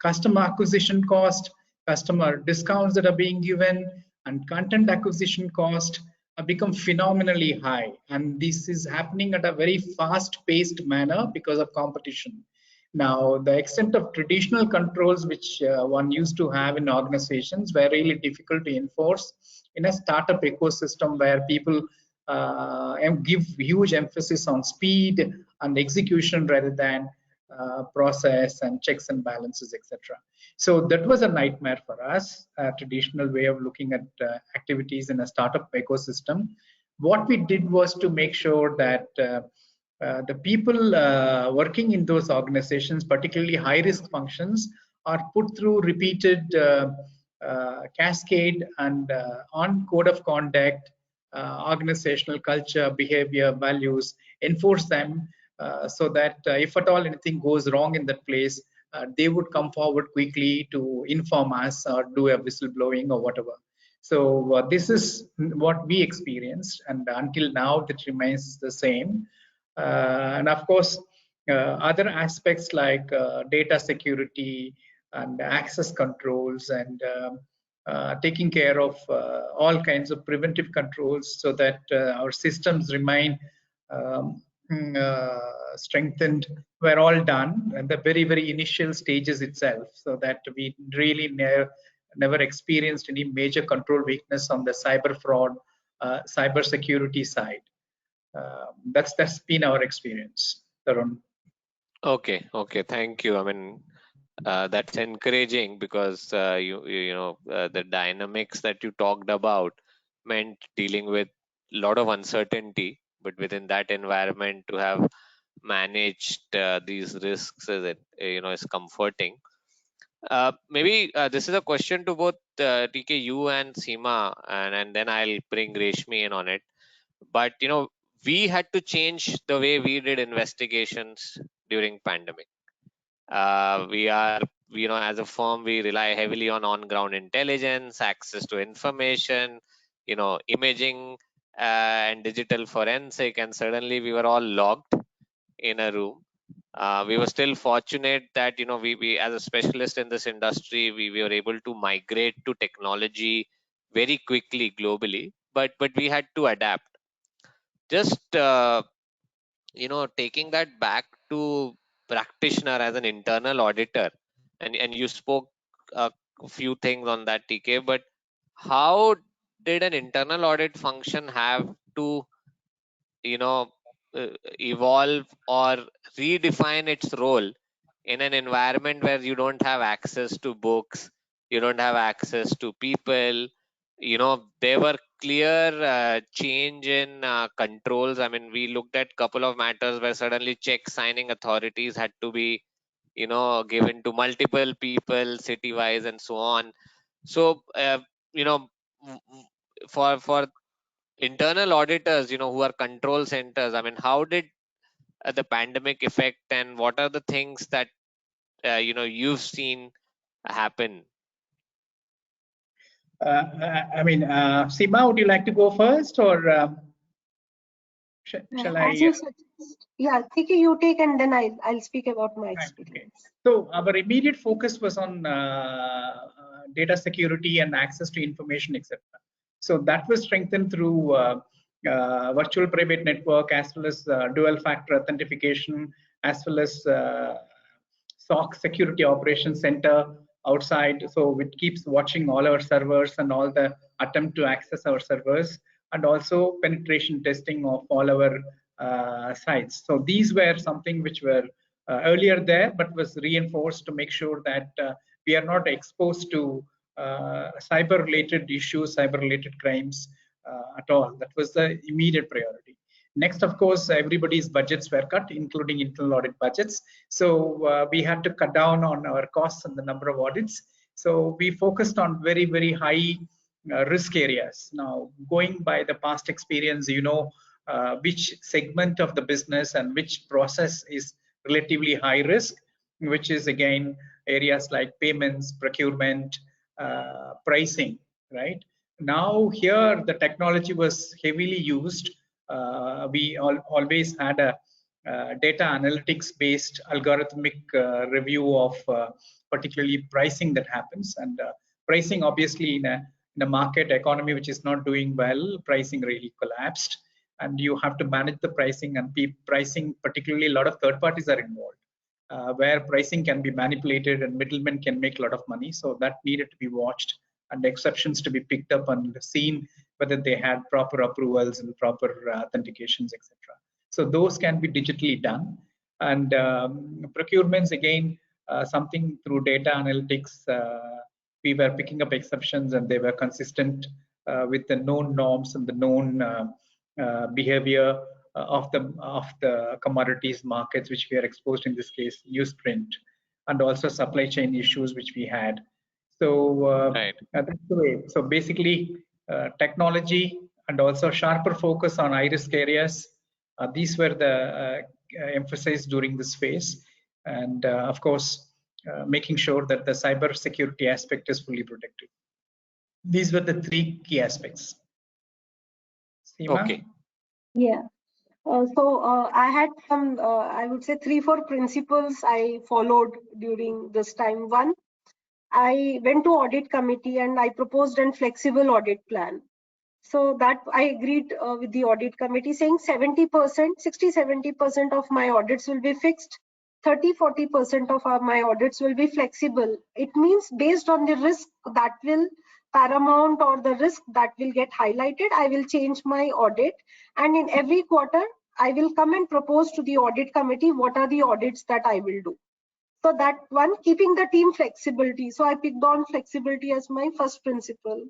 customer acquisition cost, customer discounts that are being given, and content acquisition cost have become phenomenally high. And this is happening at a very fast-paced manner because of competition. Now, the extent of traditional controls which one used to have in organizations were really difficult to enforce in a startup ecosystem where people give huge emphasis on speed and execution rather than process and checks and balances, etc. So that was a nightmare for us, a traditional way of looking at activities in a startup ecosystem. What we did was to make sure that the people working in those organizations, particularly high-risk functions, are put through repeated cascade and on code of conduct, organizational culture, behavior, values, enforce them so that if at all anything goes wrong in that place, they would come forward quickly to inform us or do a whistleblowing or whatever. So this is what we experienced, and until now that remains the same. And of course, other aspects like data security and access controls and taking care of all kinds of preventive controls so that our systems remain strengthened were all done at the very, very initial stages itself, so that we really never experienced any major control weakness on the cyber fraud, cyber security side. That's been our experience, Tarun. Okay, thank you. I mean, that's encouraging because the dynamics that you talked about meant dealing with a lot of uncertainty, but within that environment to have managed these risks is comforting. Maybe this is a question to both TK, you and Seema, and then I'll bring Reshmi in on it. But we had to change the way we did investigations during pandemic. We are, as a firm, we rely heavily on ground intelligence, access to information, imaging and digital forensic, and suddenly we were all locked in a room. We were still fortunate that we as a specialist in this industry, we were able to migrate to technology very quickly globally, but we had to adapt. Just taking that back to practitioner as an internal auditor, and you spoke a few things on that, TK, but how did an internal audit function have to evolve or redefine its role in an environment where you don't have access to books, you don't have access to people? There were clear change in controls. I mean, we looked at couple of matters where suddenly check signing authorities had to be given to multiple people city wise and so on. So for internal auditors who are control centers, I mean, how did the pandemic affect, and what are the things that you've seen happen? I mean, Seema, would you like to go first, or shall I? As you suggest, yeah, TK, you take, and then I'll speak about my experience. Okay. So our immediate focus was on data security and access to information, etc. So that was strengthened through virtual private network, as well as dual factor authentication, as well as SOC, Security Operations Center, outside. So it keeps watching all our servers and all the attempt to access our servers, and also penetration testing of all our sites. So these were something which were earlier there, but was reinforced to make sure that we are not exposed to cyber-related issues, cyber-related crimes at all. That was the immediate priority. Next, of course, everybody's budgets were cut, including internal audit budgets. So we had to cut down on our costs and the number of audits. So we focused on very, very high risk areas. Now, going by the past experience, you know which segment of the business and which process is relatively high risk, which is again areas like payments, procurement, pricing, right? Now here the technology was heavily used. We always had a data analytics based algorithmic review of particularly pricing that happens, and pricing obviously in a market economy which is not doing well, pricing really collapsed, and you have to manage the pricing, and pricing, particularly a lot of third parties are involved, where pricing can be manipulated and middlemen can make a lot of money. So that needed to be watched, and exceptions to be picked up and seen whether they had proper approvals and proper authentications, etc. So those can be digitally done. And procurements, again, something through data analytics, we were picking up exceptions, and they were consistent with the known norms and the known behavior of the commodities markets which we are exposed, in this case newsprint, and also supply chain issues which we had. So that's the way. So basically technology and also sharper focus on high risk areas, these were the emphasis during this phase, and of course making sure that the cyber security aspect is fully protected. These were the three key aspects. Seema? Okay. Yeah. I had some, I would say 3-4 principles I followed during this time. One, I went to audit committee and I proposed a flexible audit plan. So that I agreed with the audit committee, saying 70%, 60-70% of my audits will be fixed, 30-40% of my audits will be flexible. It means based on the risk that will paramount or the risk that will get highlighted, I will change my audit, and in every quarter I will come and propose to the audit committee what are the audits that I will do. So that one, keeping the team flexibility. So I picked on flexibility as my first principle.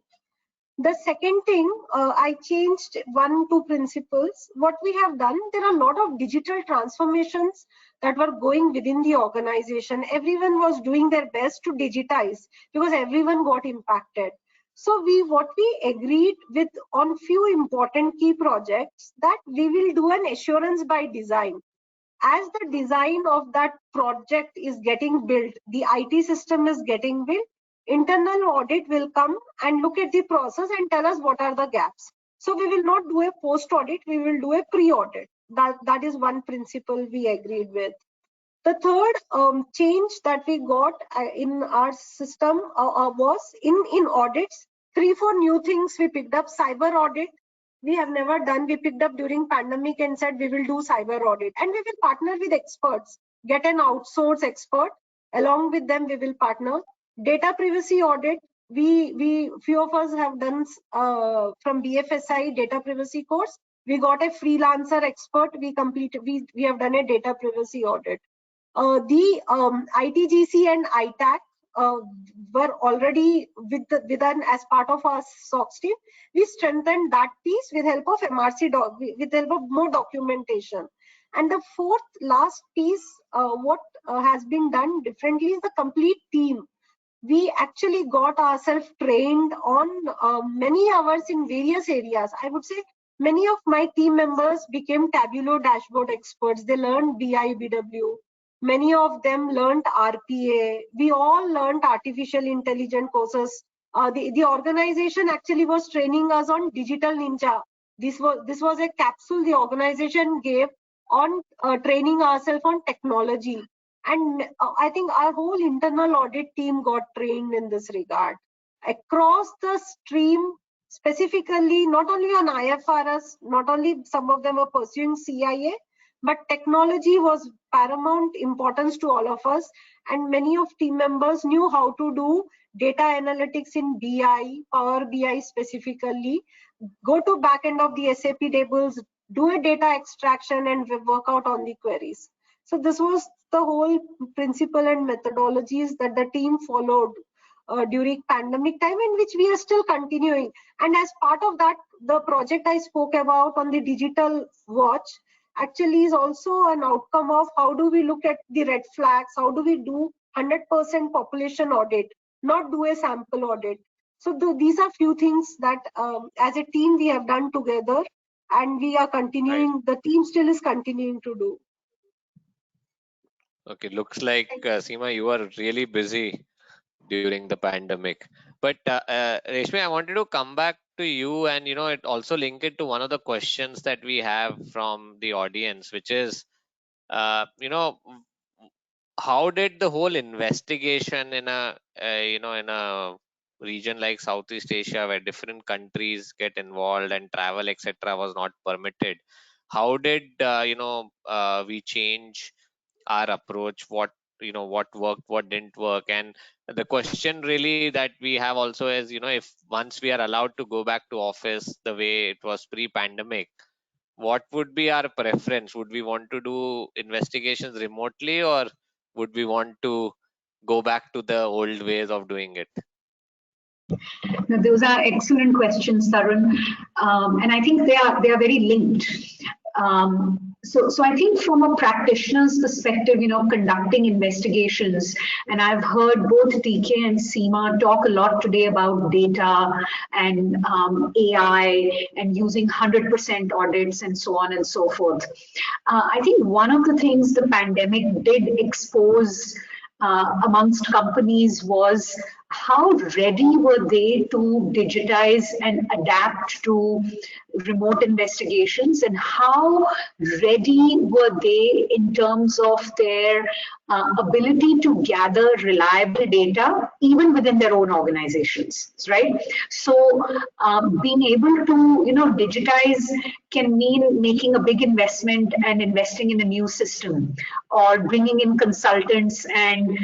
The second thing, I changed 1-2 principles. What we have done, there are a lot of digital transformations that were going within the organization. Everyone was doing their best to digitize because everyone got impacted. So what we agreed with on few important key projects, that we will do an assurance by design. As the design of that project is getting built, the IT system is getting built, internal audit will come and look at the process and tell us what are the gaps. So we will not do a post audit, we will do a pre-audit. That is one principle we agreed with. The third change that we got in our system was in audits, 3-4 new things we picked up. Cyber audit, we have never done. We picked up during pandemic and said we will do cyber audit, and we will partner with experts, get an outsource expert. Along with them, we will partner. Data privacy audit, few of us have done from BFSI data privacy course. We got a freelancer expert. We have done a data privacy audit. The ITGC and ITAC were already as part of our SOX team. We strengthened that piece with help of MRC with help of more documentation. And the fourth last piece, what has been done differently is the complete team. We actually got ourselves trained on many hours in various areas. I would say many of my team members became Tableau dashboard experts. They learned BI, BW. Many of them learned RPA. We all learned artificial intelligence courses. The organization actually was training us on Digital Ninja. This was a capsule the organization gave on training ourselves on technology. And I think our whole internal audit team got trained in this regard. Across the stream, specifically, not only on IFRS, not only some of them were pursuing CIA, but technology was paramount importance to all of us. and many of team members knew how to do data analytics in BI, Power BI specifically, go to back end of the SAP tables, do a data extraction and work out on the queries. So this was the whole principle and methodologies that the team followed during pandemic time, and which we are still continuing. And as part of that, the project I spoke about on the digital watch actually is also an outcome of how do we look at the red flags, how do we do 100% population audit, not do a sample audit. So these are few things that as a team we have done together, and we are continuing, the team still is continuing to do. Okay, looks like Seema, you are really busy during the pandemic. But Reshmi, I wanted to come back to you, and it also link it to one of the questions that we have from the audience, which is, how did the whole investigation in a in a region like Southeast Asia, where different countries get involved and travel etc. was not permitted, how did we change our approach? What worked, what didn't work? And the question really that we have also is, if once we are allowed to go back to office the way it was pre-pandemic, what would be our preference? Would we want to do investigations remotely, or would we want to go back to the old ways of doing it? Now, those are excellent questions, Tarun, and I think they are very linked. So I think from a practitioner's perspective, conducting investigations, and I've heard both TK and Seema talk a lot today about data and AI and using 100% audits and so on and so forth. I think one of the things the pandemic did expose amongst companies was how ready were they to digitize and adapt to remote investigations, and how ready were they in terms of their ability to gather reliable data even within their own organizations, right? So being able to digitize can mean making a big investment and investing in a new system, or bringing in consultants and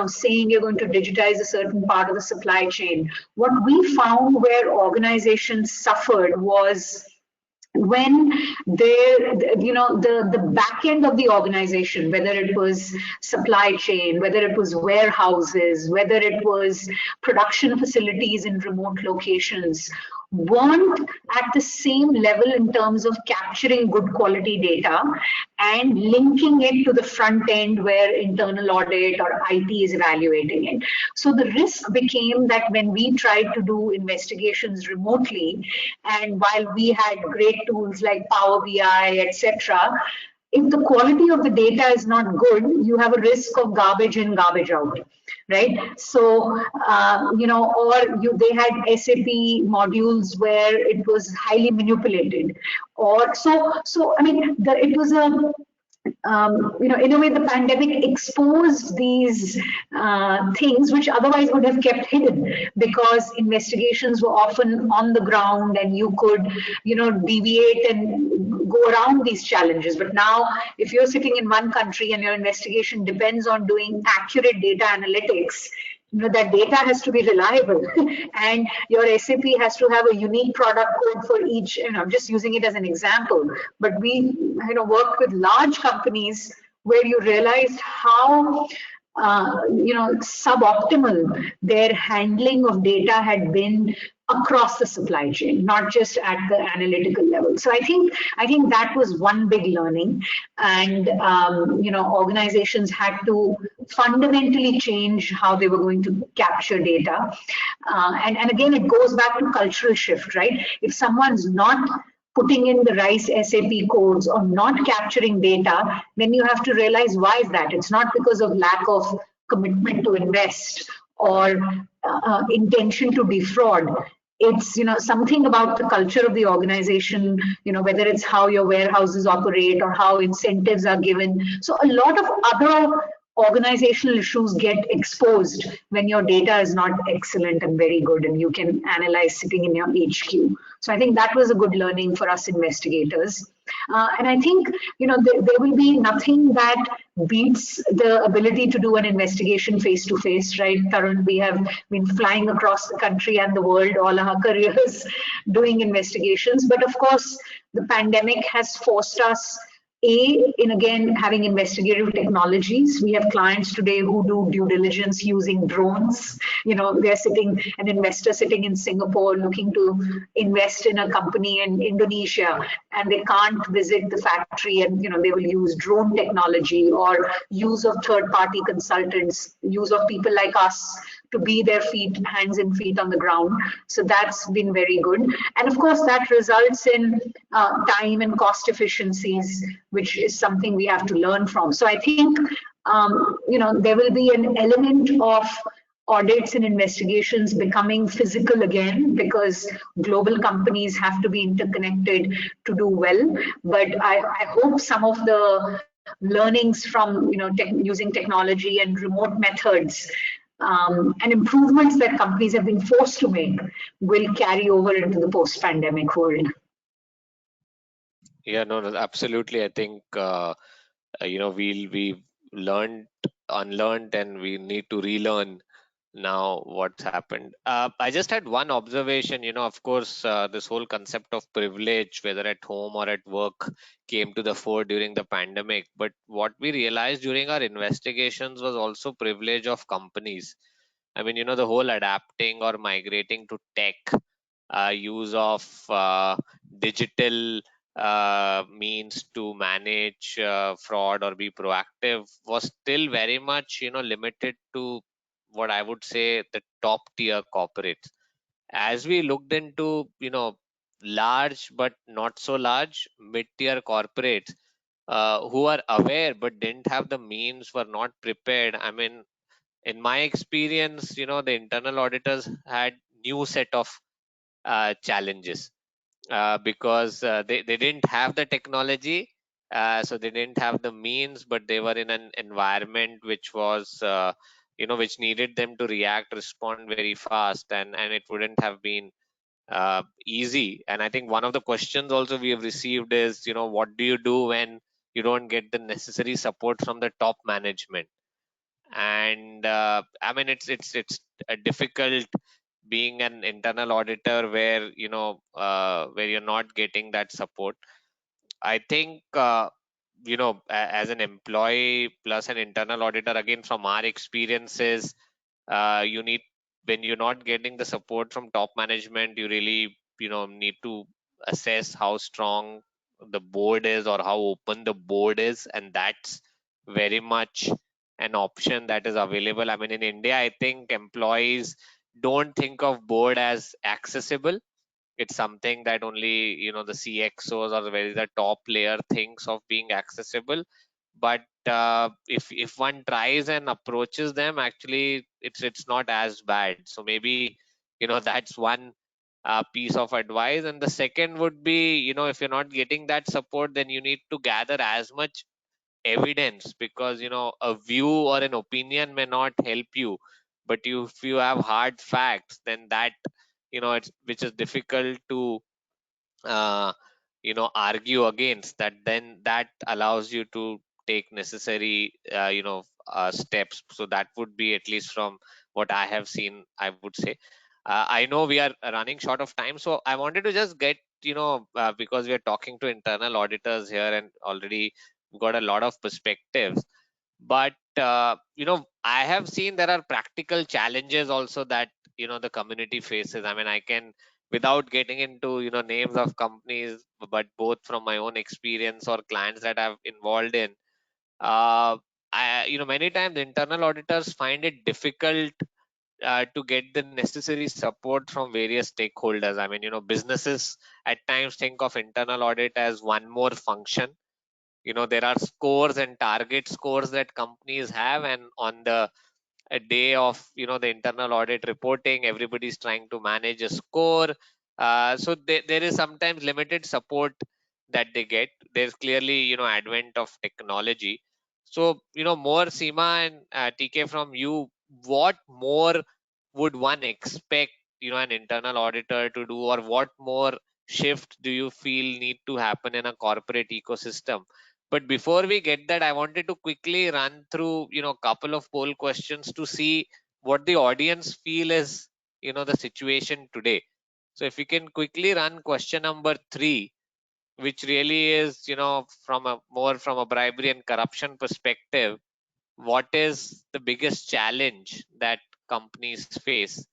saying you're going to digitize a certain part of the supply chain. What we found where organizations suffered was when the back end of the organization, whether it was supply chain, whether it was warehouses, whether it was production facilities in remote locations, weren't at the same level in terms of capturing good quality data and linking it to the front end where internal audit or IT is evaluating it. So the risk became that when we tried to do investigations remotely, and while we had great tools like Power BI, etc., if the quality of the data is not good, you have a risk of garbage in, garbage out, right? So, they had SAP modules where it was highly manipulated, or so I mean, it was a in a way, the pandemic exposed these things which otherwise would have kept hidden, because investigations were often on the ground and you could, deviate and go around these challenges. But now, if you're sitting in one country and your investigation depends on doing accurate data analytics, that data has to be reliable and your SAP has to have a unique product code for each. I'm just using it as an example, but we worked with large companies where you realized how suboptimal their handling of data had been across the supply chain, not just at the analytical level. So I think that was one big learning, and organizations had to fundamentally change how they were going to capture data, and again it goes back to cultural shift, right? If someone's not putting in the right SAP codes or not capturing data, then you have to realize why is that. It's not because of lack of commitment to invest or intention to defraud. It's something about the culture of the organization, whether it's how your warehouses operate or how incentives are given. So a lot of other organizational issues get exposed when your data is not excellent and very good and you can analyze sitting in your HQ. So I think that was a good learning for us investigators. And I think, there will be nothing that beats the ability to do an investigation face to face, right, Tarun? We have been flying across the country and the world all our careers doing investigations. But of course, the pandemic has forced us in again having investigative technologies. We have clients today who do due diligence using drones. They're an investor sitting in Singapore looking to invest in a company in Indonesia, and they can't visit the factory, and they will use drone technology or use of third-party consultants, use of people like us to be their hands and feet on the ground. So that's been very good. And of course, that results in time and cost efficiencies, which is something we have to learn from. So I think, there will be an element of audits and investigations becoming physical again, because global companies have to be interconnected to do well. But I hope some of the learnings from using technology and remote methods and improvements that companies have been forced to make will carry over into the post-pandemic world. Yeah, no, absolutely. I think we've learned, unlearned, and we need to relearn now what's happened. I just had one observation. Of course, this whole concept of privilege, whether at home or at work, came to the fore during the pandemic. But what we realized during our investigations was also privilege of companies. I mean, the whole adapting or migrating to tech, use of digital means to manage fraud or be proactive was still very much, limited to what I would say the top tier corporates. As we looked into, large but not so large mid-tier corporates who are aware but didn't have the means, were not prepared. I mean, in my experience, the internal auditors had new set of challenges because they didn't have the technology, so they didn't have the means, but they were in an environment which was which needed them to react, respond very fast, and it wouldn't have been easy. And I think one of the questions also we have received is, what do you do when you don't get the necessary support from the top management? And I mean, it's difficult being an internal auditor where where you're not getting that support. I think as an employee plus an internal auditor, again from our experiences, you need, when you're not getting the support from top management, you really need to assess how strong the board is or how open the board is, and that's very much an option that is available. I mean, in India, I think employees don't think of board as accessible. It's something that only the CXOs or the top layer thinks of being accessible. But if one tries and approaches them, actually it's not as bad. So maybe that's one piece of advice. And the second would be, if you're not getting that support, then you need to gather as much evidence, because a view or an opinion may not help you, but if you have hard facts, then that it's which is difficult to uh, argue against, that then that allows you to take necessary steps. So that would be, at least from what I have seen, I would say. I know we are running short of time, so I wanted to just get because we are talking to internal auditors here and already got a lot of perspectives, but I have seen there are practical challenges also that the community faces. I mean, I can, without getting into names of companies, but both from my own experience or clients that I've involved in, many times internal auditors find it difficult to get the necessary support from various stakeholders. I mean, businesses at times think of internal audit as one more function. There are scores and target scores that companies have, and on the a day of the internal audit reporting, everybody's trying to manage a score. So there is sometimes limited support that they get. There's clearly advent of technology. So more, Seema and TK, from you, what more would one expect an internal auditor to do, or what more shift do you feel need to happen in a corporate ecosystem? But before we get that, I wanted to quickly run through, a couple of poll questions to see what the audience feel is, the situation today. So if you can quickly run question number 3, which really is, from a bribery and corruption perspective, what is the biggest challenge that companies face?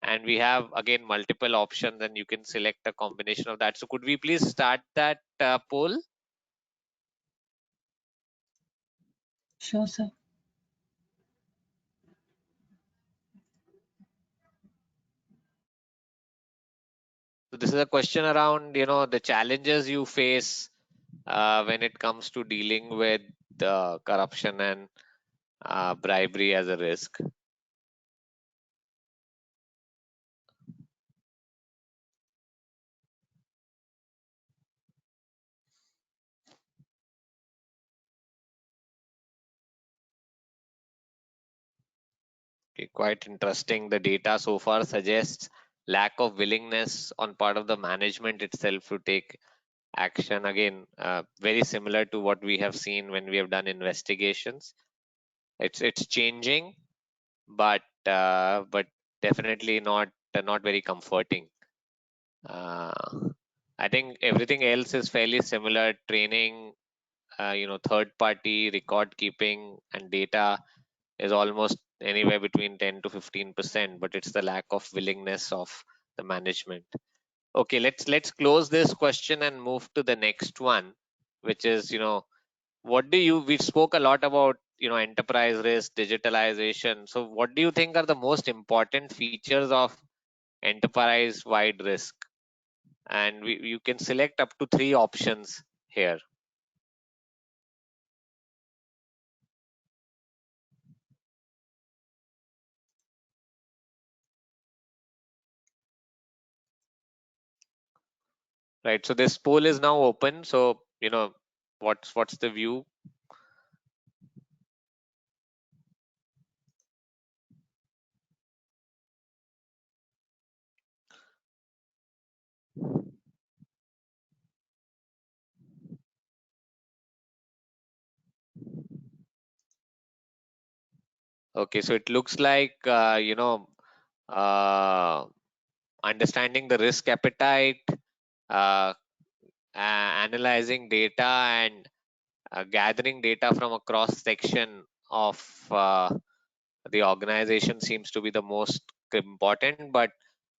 And we have again multiple options, and you can select a combination of that. So could we please start that poll? Sure, sir. So this is a question around, the challenges you face when it comes to dealing with corruption and bribery as a risk. Okay, quite interesting. The data so far suggests lack of willingness on part of the management itself to take action. Again, very similar to what we have seen when we have done investigations. It's changing, but definitely not very comforting. I think everything else is fairly similar. Training, third party record keeping and data is almost anywhere between 10 to 15%, but it's the lack of willingness of the management. Okay, let's close this question and move to the next one, which is, we spoke a lot about, enterprise risk, digitalization. So what do you think are the most important features of enterprise wide risk? And you can select up to 3 options here. Right, so this poll is now open. So, what's the view? Okay, so it looks like, understanding the risk appetite, analyzing data, and gathering data from a cross section of the organization seems to be the most important. But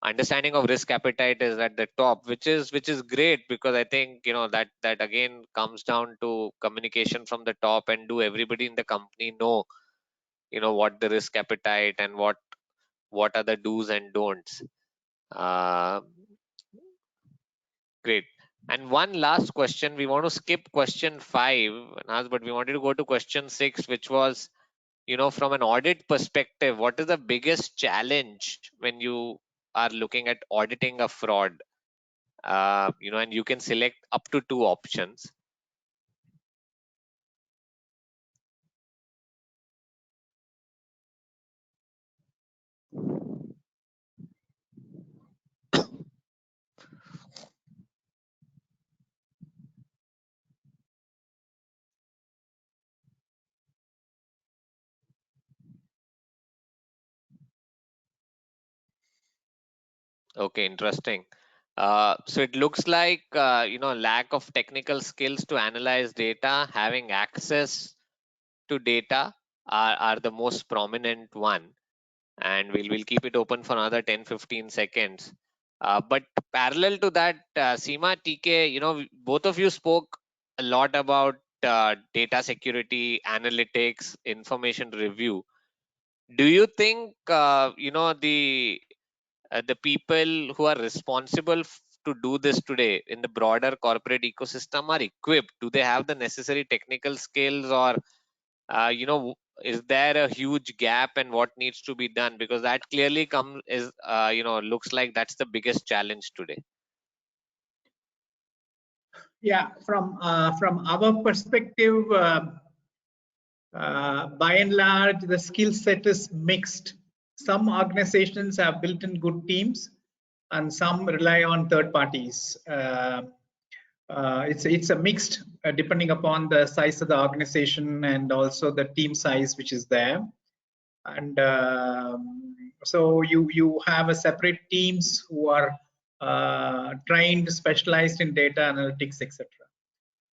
understanding of risk appetite is at the top, which is great, because I think that again comes down to communication from the top, and do everybody in the company know what the risk appetite and what are the do's and don'ts. Great. And one last question, we want to skip question 5, but we wanted to go to question 6, which was, from an audit perspective, what is the biggest challenge when you are looking at auditing a fraud? And you can select up to 2 options. Okay, interesting. So it looks like, lack of technical skills to analyze data, having access to data are the most prominent one. And we'll keep it open for another 10-15 seconds. But parallel to that, Seema, TK, both of you spoke a lot about data security, analytics, information review. Do you think, the people who are responsible to do this today in the broader corporate ecosystem are equipped? Do they have the necessary technical skills, or is there a huge gap, and what needs to be done? Because that clearly looks like that's the biggest challenge today. Yeah, from our perspective, by and large, the skill set is mixed. Some organizations have built in good teams. and some rely on third parties. It's a mixed, depending upon the size of the organization and also the team size which is there. And so you have a separate teams who are trained, specialized in data analytics, etc.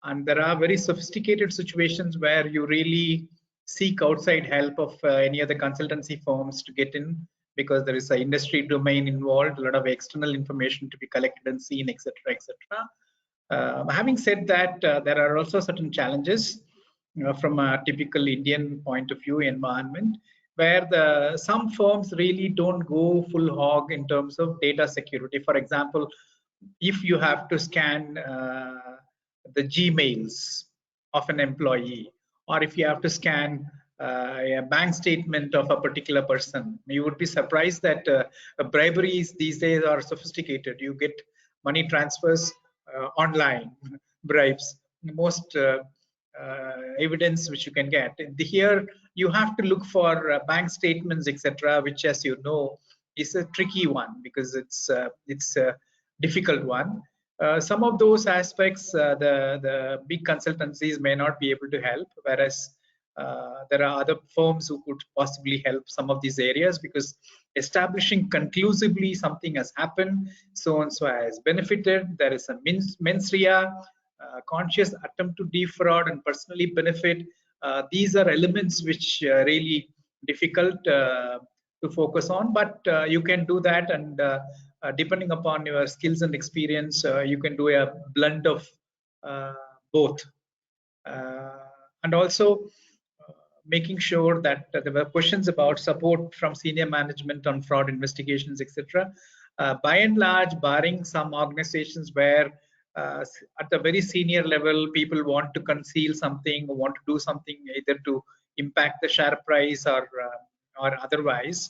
And there are very sophisticated situations where you really seek outside help of any other consultancy firms to get in, because there is an industry domain involved, a lot of external information to be collected and seen, etc., etc. Having said that, there are also certain challenges from a typical Indian point of view environment, where some firms really don't go full hog in terms of data security. For example, if you have to scan the Gmails of an employee, or if you have to scan a bank statement of a particular person, you would be surprised that briberies these days are sophisticated. You get money transfers online, bribes, most evidence which you can get. Here you have to look for bank statements, etc., which, as you know, is a tricky one because it's a difficult one. Some of those aspects the big consultancies may not be able to help, whereas there are other firms who could possibly help some of these areas, because establishing conclusively something has happened, so and so has benefited, there is a mens rea, conscious attempt to defraud and personally benefit. These are elements which really difficult to focus on, but you can do that, and depending upon your skills and experience, you can do a blend of both. And also making sure that there were questions about support from senior management on fraud investigations, etc. By and large, barring some organizations where at the very senior level, people want to conceal something or want to do something either to impact the share price or otherwise,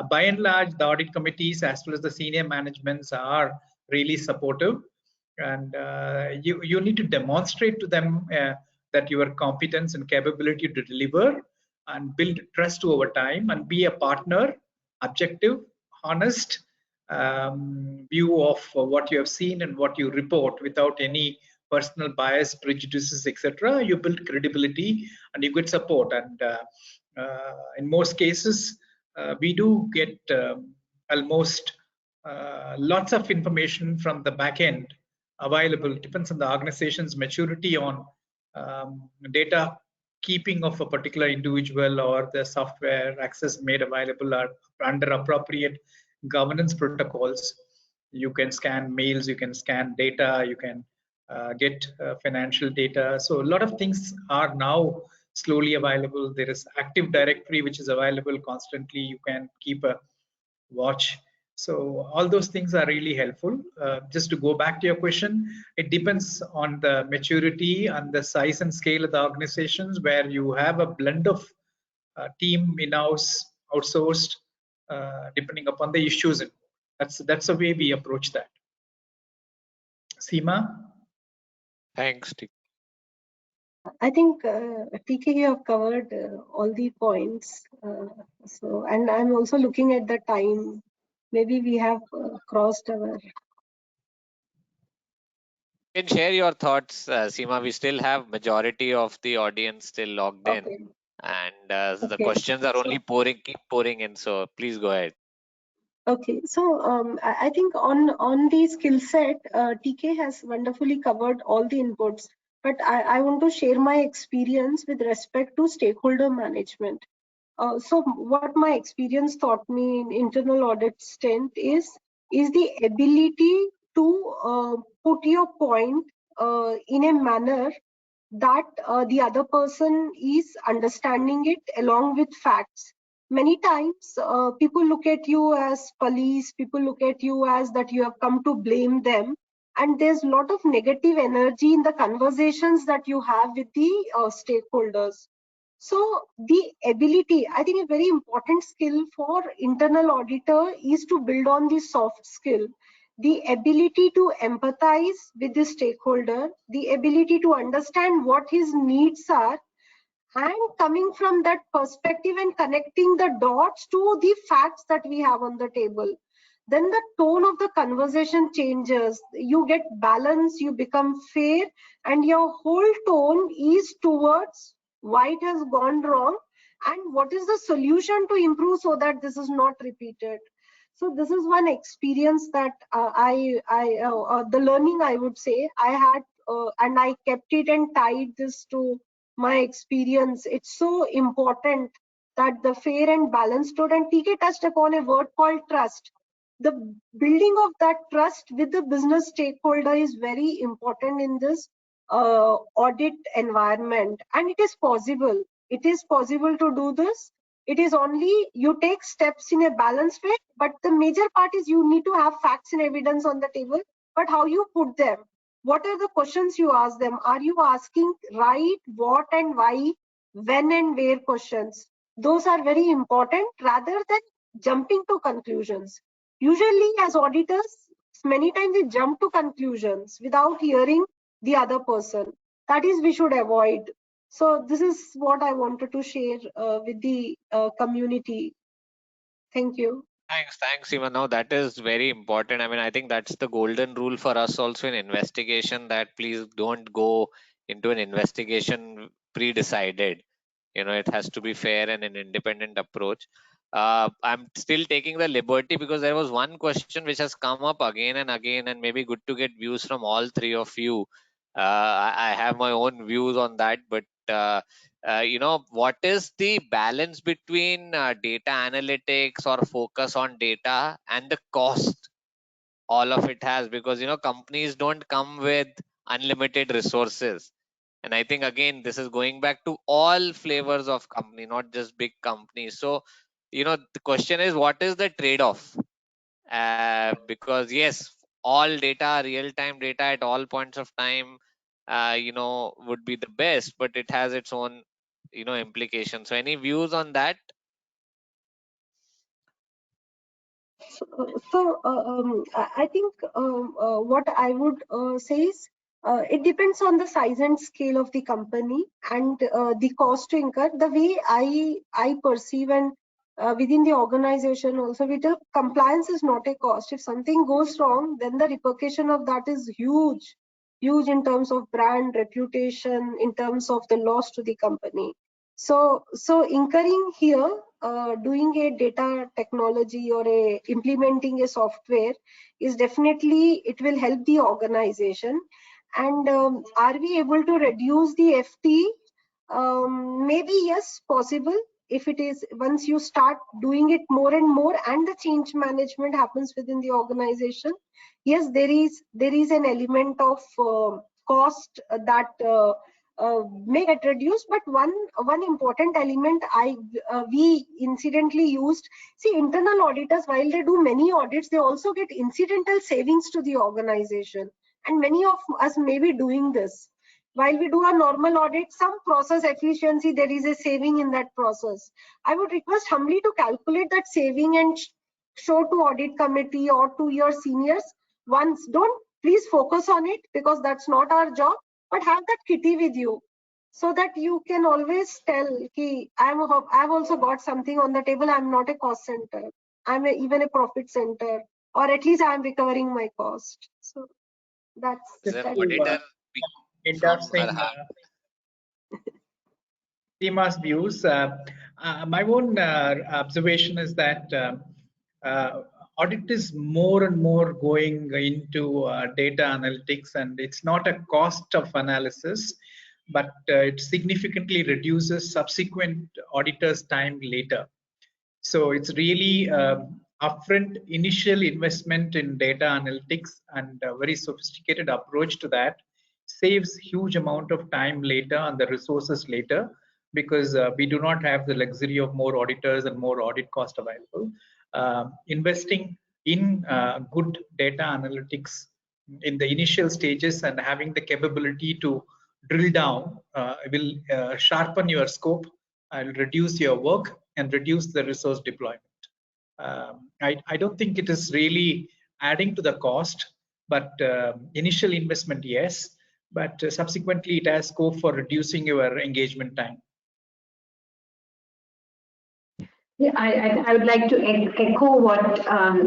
by and large, the audit committees as well as the senior managements are really supportive, and you need to demonstrate to them that your competence and capability to deliver and build trust over time, and be a partner, objective, honest view of what you have seen and what you report without any personal bias, prejudices, etc. You build credibility and you get support, and in most cases we do get almost lots of information from the back end available. Depends on the organization's maturity on data keeping of a particular individual, or the software access made available are under appropriate governance protocols. You can scan mails, you can scan data, you can get financial data. So a lot of things are now slowly available. There is Active Directory which is available constantly. You can keep a watch. So all those things are really helpful. Just to go back to your question, it depends on the maturity and the size and scale of the organizations, where you have a blend of team in-house, outsourced, depending upon the issues. That's the way we approach that. Seema? Thanks. I think TK, you have covered all the points. And I'm also looking at the time. Maybe we have crossed our. You can share your thoughts, Seema. We still have majority of the audience still logged in, and the questions are only keep pouring in. So please go ahead. Okay, so I think on the skill set, TK has wonderfully covered all the inputs, but I want to share my experience with respect to stakeholder management. So what my experience taught me in internal audit stint is the ability to put your point in a manner that the other person is understanding it along with facts. Many times people look at you as police, people look at you as that you have come to blame them, and there's a lot of negative energy in the conversations that you have with the stakeholders. So the ability, I think a very important skill for internal auditor is to build on the soft skill, the ability to empathize with the stakeholder, the ability to understand what his needs are, and coming from that perspective and connecting the dots to the facts that we have on the table. then the tone of the conversation changes. You get balance, you become fair, and your whole tone is towards why it has gone wrong and what is the solution to improve so that this is not repeated. So this is one experience that the learning I would say I had, and I kept it and tied this to my experience. It's so important that the fair and balanced tone, and TK touched upon a word called trust. The building of that trust with the business stakeholder is very important in this audit environment, and it is possible. It is possible to do this. It is only you take steps in a balanced way, but the major part is you need to have facts and evidence on the table, but how you put them, what are the questions you ask them, are you asking right, what and why, when and where questions. Those are very important rather than jumping to conclusions. Usually as auditors, many times we jump to conclusions without hearing the other person. That is, we should avoid. So this is what I wanted to share with the community. Thank you. Thanks, Seema. Now that is very important. I mean, I think that's the golden rule for us also in investigation, that please don't go into an investigation pre-decided. You know, it has to be fair and an independent approach. I'm still taking the liberty because there was one question which has come up again and again, and maybe good to get views from all three of you. I have my own views on that, but you know, what is the balance between data analytics or focus on data and the cost all of it has? Because, you know, companies don't come with unlimited resources. And I think, again, this is going back to all flavors of company, not just big companies. So, you know, the question is, what is the trade-off? Because yes, all data, real-time data at all points of time, you know, would be the best, but it has its own, you know, implications. So any views on that? I think what I would say is it depends on the size and scale of the company and the cost to incur. The way I perceive and within the organization also, with the compliance is not a cost. If something goes wrong, then the repercussion of that is huge, huge in terms of brand reputation, in terms of the loss to the company. So incurring here, doing a data technology or implementing a software is definitely, it will help the organization. And are we able to reduce the FT? Maybe yes, possible. If it is, once you start doing it more and more and the change management happens within the organization, yes, there is an element of cost that may get reduced. But one important element we incidentally used, see, internal auditors, while they do many audits, they also get incidental savings to the organization, and many of us may be doing this. While we do a normal audit, some process efficiency, there is a saving in that process. I would request humbly to calculate that saving and show to audit committee or to your seniors once. Don't please focus on it because that's not our job, but have that kitty with you so that you can always tell, ki, I've also got something on the table. I'm not a cost center. I'm even a profit center, or at least I'm recovering my cost. So that's Is an that. auditor from her heart? Seema's views. My own observation is that audit is more and more going into data analytics, and it's not a cost of analysis, but it significantly reduces subsequent auditors' time later. So it's really upfront initial investment in data analytics and a very sophisticated approach to that saves huge amount of time later and the resources later, because we do not have the luxury of more auditors and more audit cost available. Investing in good data analytics in the initial stages and having the capability to drill down will sharpen your scope and reduce your work and reduce the resource deployment. I don't think it is really adding to the cost, but initial investment, yes, but subsequently it has scope for reducing your engagement time. Yeah, I would like to echo what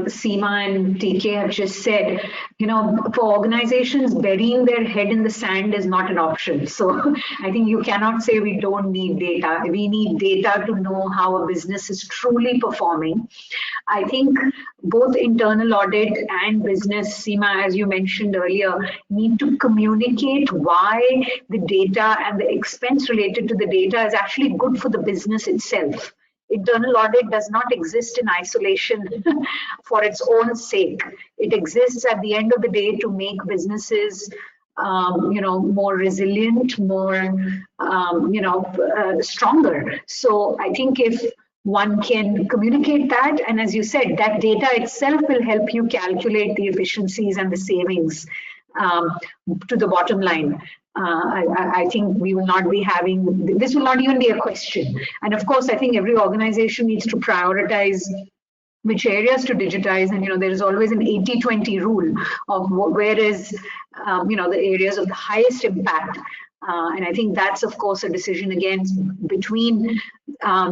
Seema and TK have just said. You know, for organizations, burying their head in the sand is not an option. So I think you cannot say we don't need data. We need data to know how a business is truly performing. I think both internal audit and business, Seema, as you mentioned earlier, need to communicate why the data and the expense related to the data is actually good for the business itself. Internal audit does not exist in isolation for its own sake. It exists at the end of the day to make businesses more resilient, more, stronger. So I think if one can communicate that, and as you said, that data itself will help you calculate the efficiencies and the savings to the bottom line. I think we will not be having, this will not even be a question. And of course, I think every organization needs to prioritize which areas to digitize. And, there is always an 80-20 rule of where is, the areas of the highest impact. And I think that's, of course, a decision again between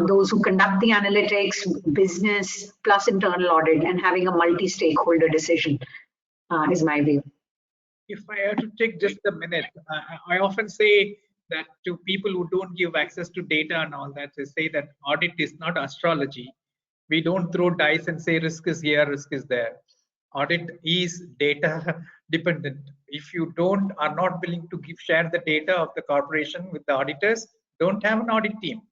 those who conduct the analytics, business, plus internal audit, and having a multi-stakeholder decision is my view. If I have to take just a minute, I often say that to people who don't give access to data and all that, they say that audit is not astrology. We don't throw dice and say risk is here, risk is there. Audit is data dependent. If you are not willing to share the data of the corporation with the auditors, don't have an audit team.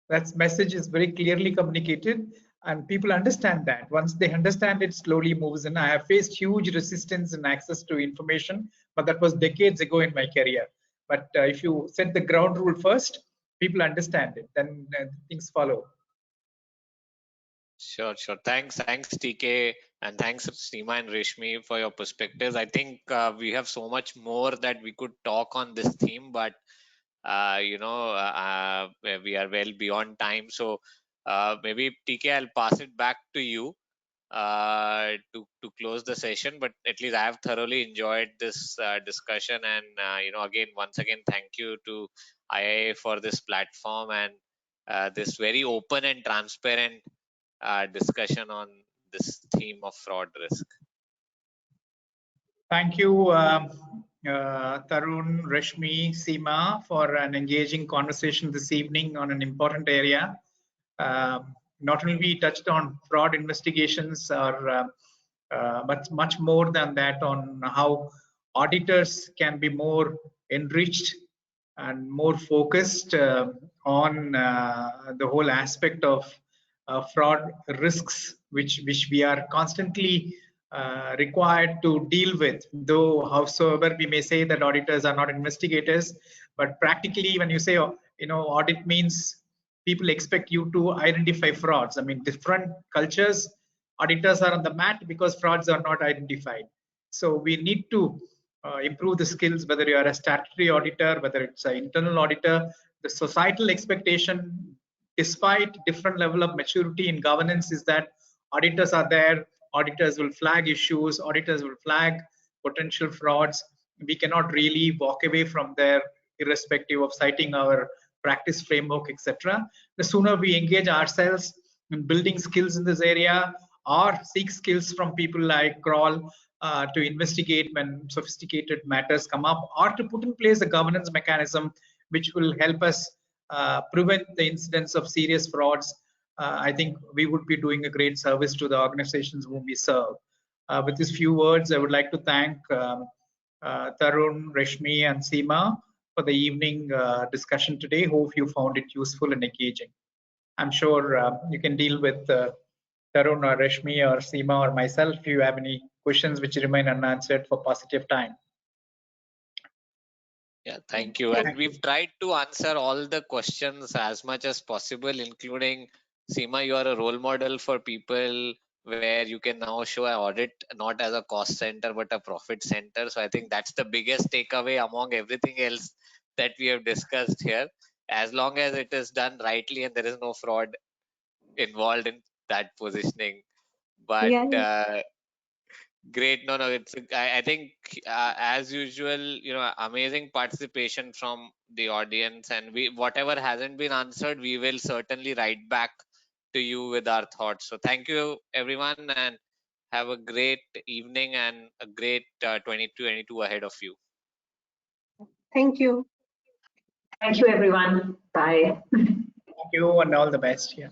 That message is very clearly communicated, and people understand that. Once they understand it, slowly moves in. I have faced huge resistance in access to information, but that was decades ago in my career. But if you set the ground rule first, people understand it, then things follow. Sure. Thanks, TK, and thanks, Seema and Reshmi, for your perspectives. I think we have so much more that we could talk on this theme, but we are well beyond time. So maybe TK, I'll pass it back to you to close the session. But at least I have thoroughly enjoyed this discussion, and once again, thank you to IIA for this platform and this very open and transparent discussion on this theme of fraud risk. Thank you, Tarun, Reshmi, Seema, for an engaging conversation this evening on an important area. Not only we touched on fraud investigations, but much more than that on how auditors can be more enriched and more focused on the whole aspect of fraud risks, which we are constantly required to deal with. Though howsoever we may say that auditors are not investigators, but practically when you say audit means people expect you to identify frauds. I mean, different cultures, auditors are on the mat because frauds are not identified. So we need to improve the skills, whether you are a statutory auditor, whether it's an internal auditor. The societal expectation, despite different level of maturity in governance, is that auditors are there, auditors will flag issues, auditors will flag potential frauds. We cannot really walk away from there irrespective of citing our practice framework, etc. The sooner we engage ourselves in building skills in this area, or seek skills from people like Kroll to investigate when sophisticated matters come up, or to put in place a governance mechanism which will help us prevent the incidence of serious frauds, I think we would be doing a great service to the organizations whom we serve. With these few words, I would like to thank Tarun, Reshmi, and Seema for the evening discussion today. Hope you found it useful and engaging. I'm sure you can deal with Tarun or Reshmi or Seema or myself if you have any questions which remain unanswered for positive time. Yeah, thank you. And we've tried to answer all the questions as much as possible, including Seema, you are a role model for people where you can now show an audit not as a cost center but a profit center. So I think that's the biggest takeaway among everything else that we have discussed here. As long as it is done rightly and there is no fraud involved in that positioning. But Great. No, it's I think as usual, amazing participation from the audience, and whatever hasn't been answered, we will certainly write back to you with our thoughts. So thank you everyone, and have a great evening and a great 2022 ahead of you. Thank you. Thank you, everyone. Bye. Thank you and all the best. Yeah.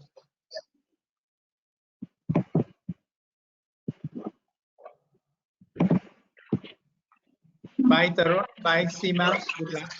Bye, Tarun. Bye, Seema. Good luck.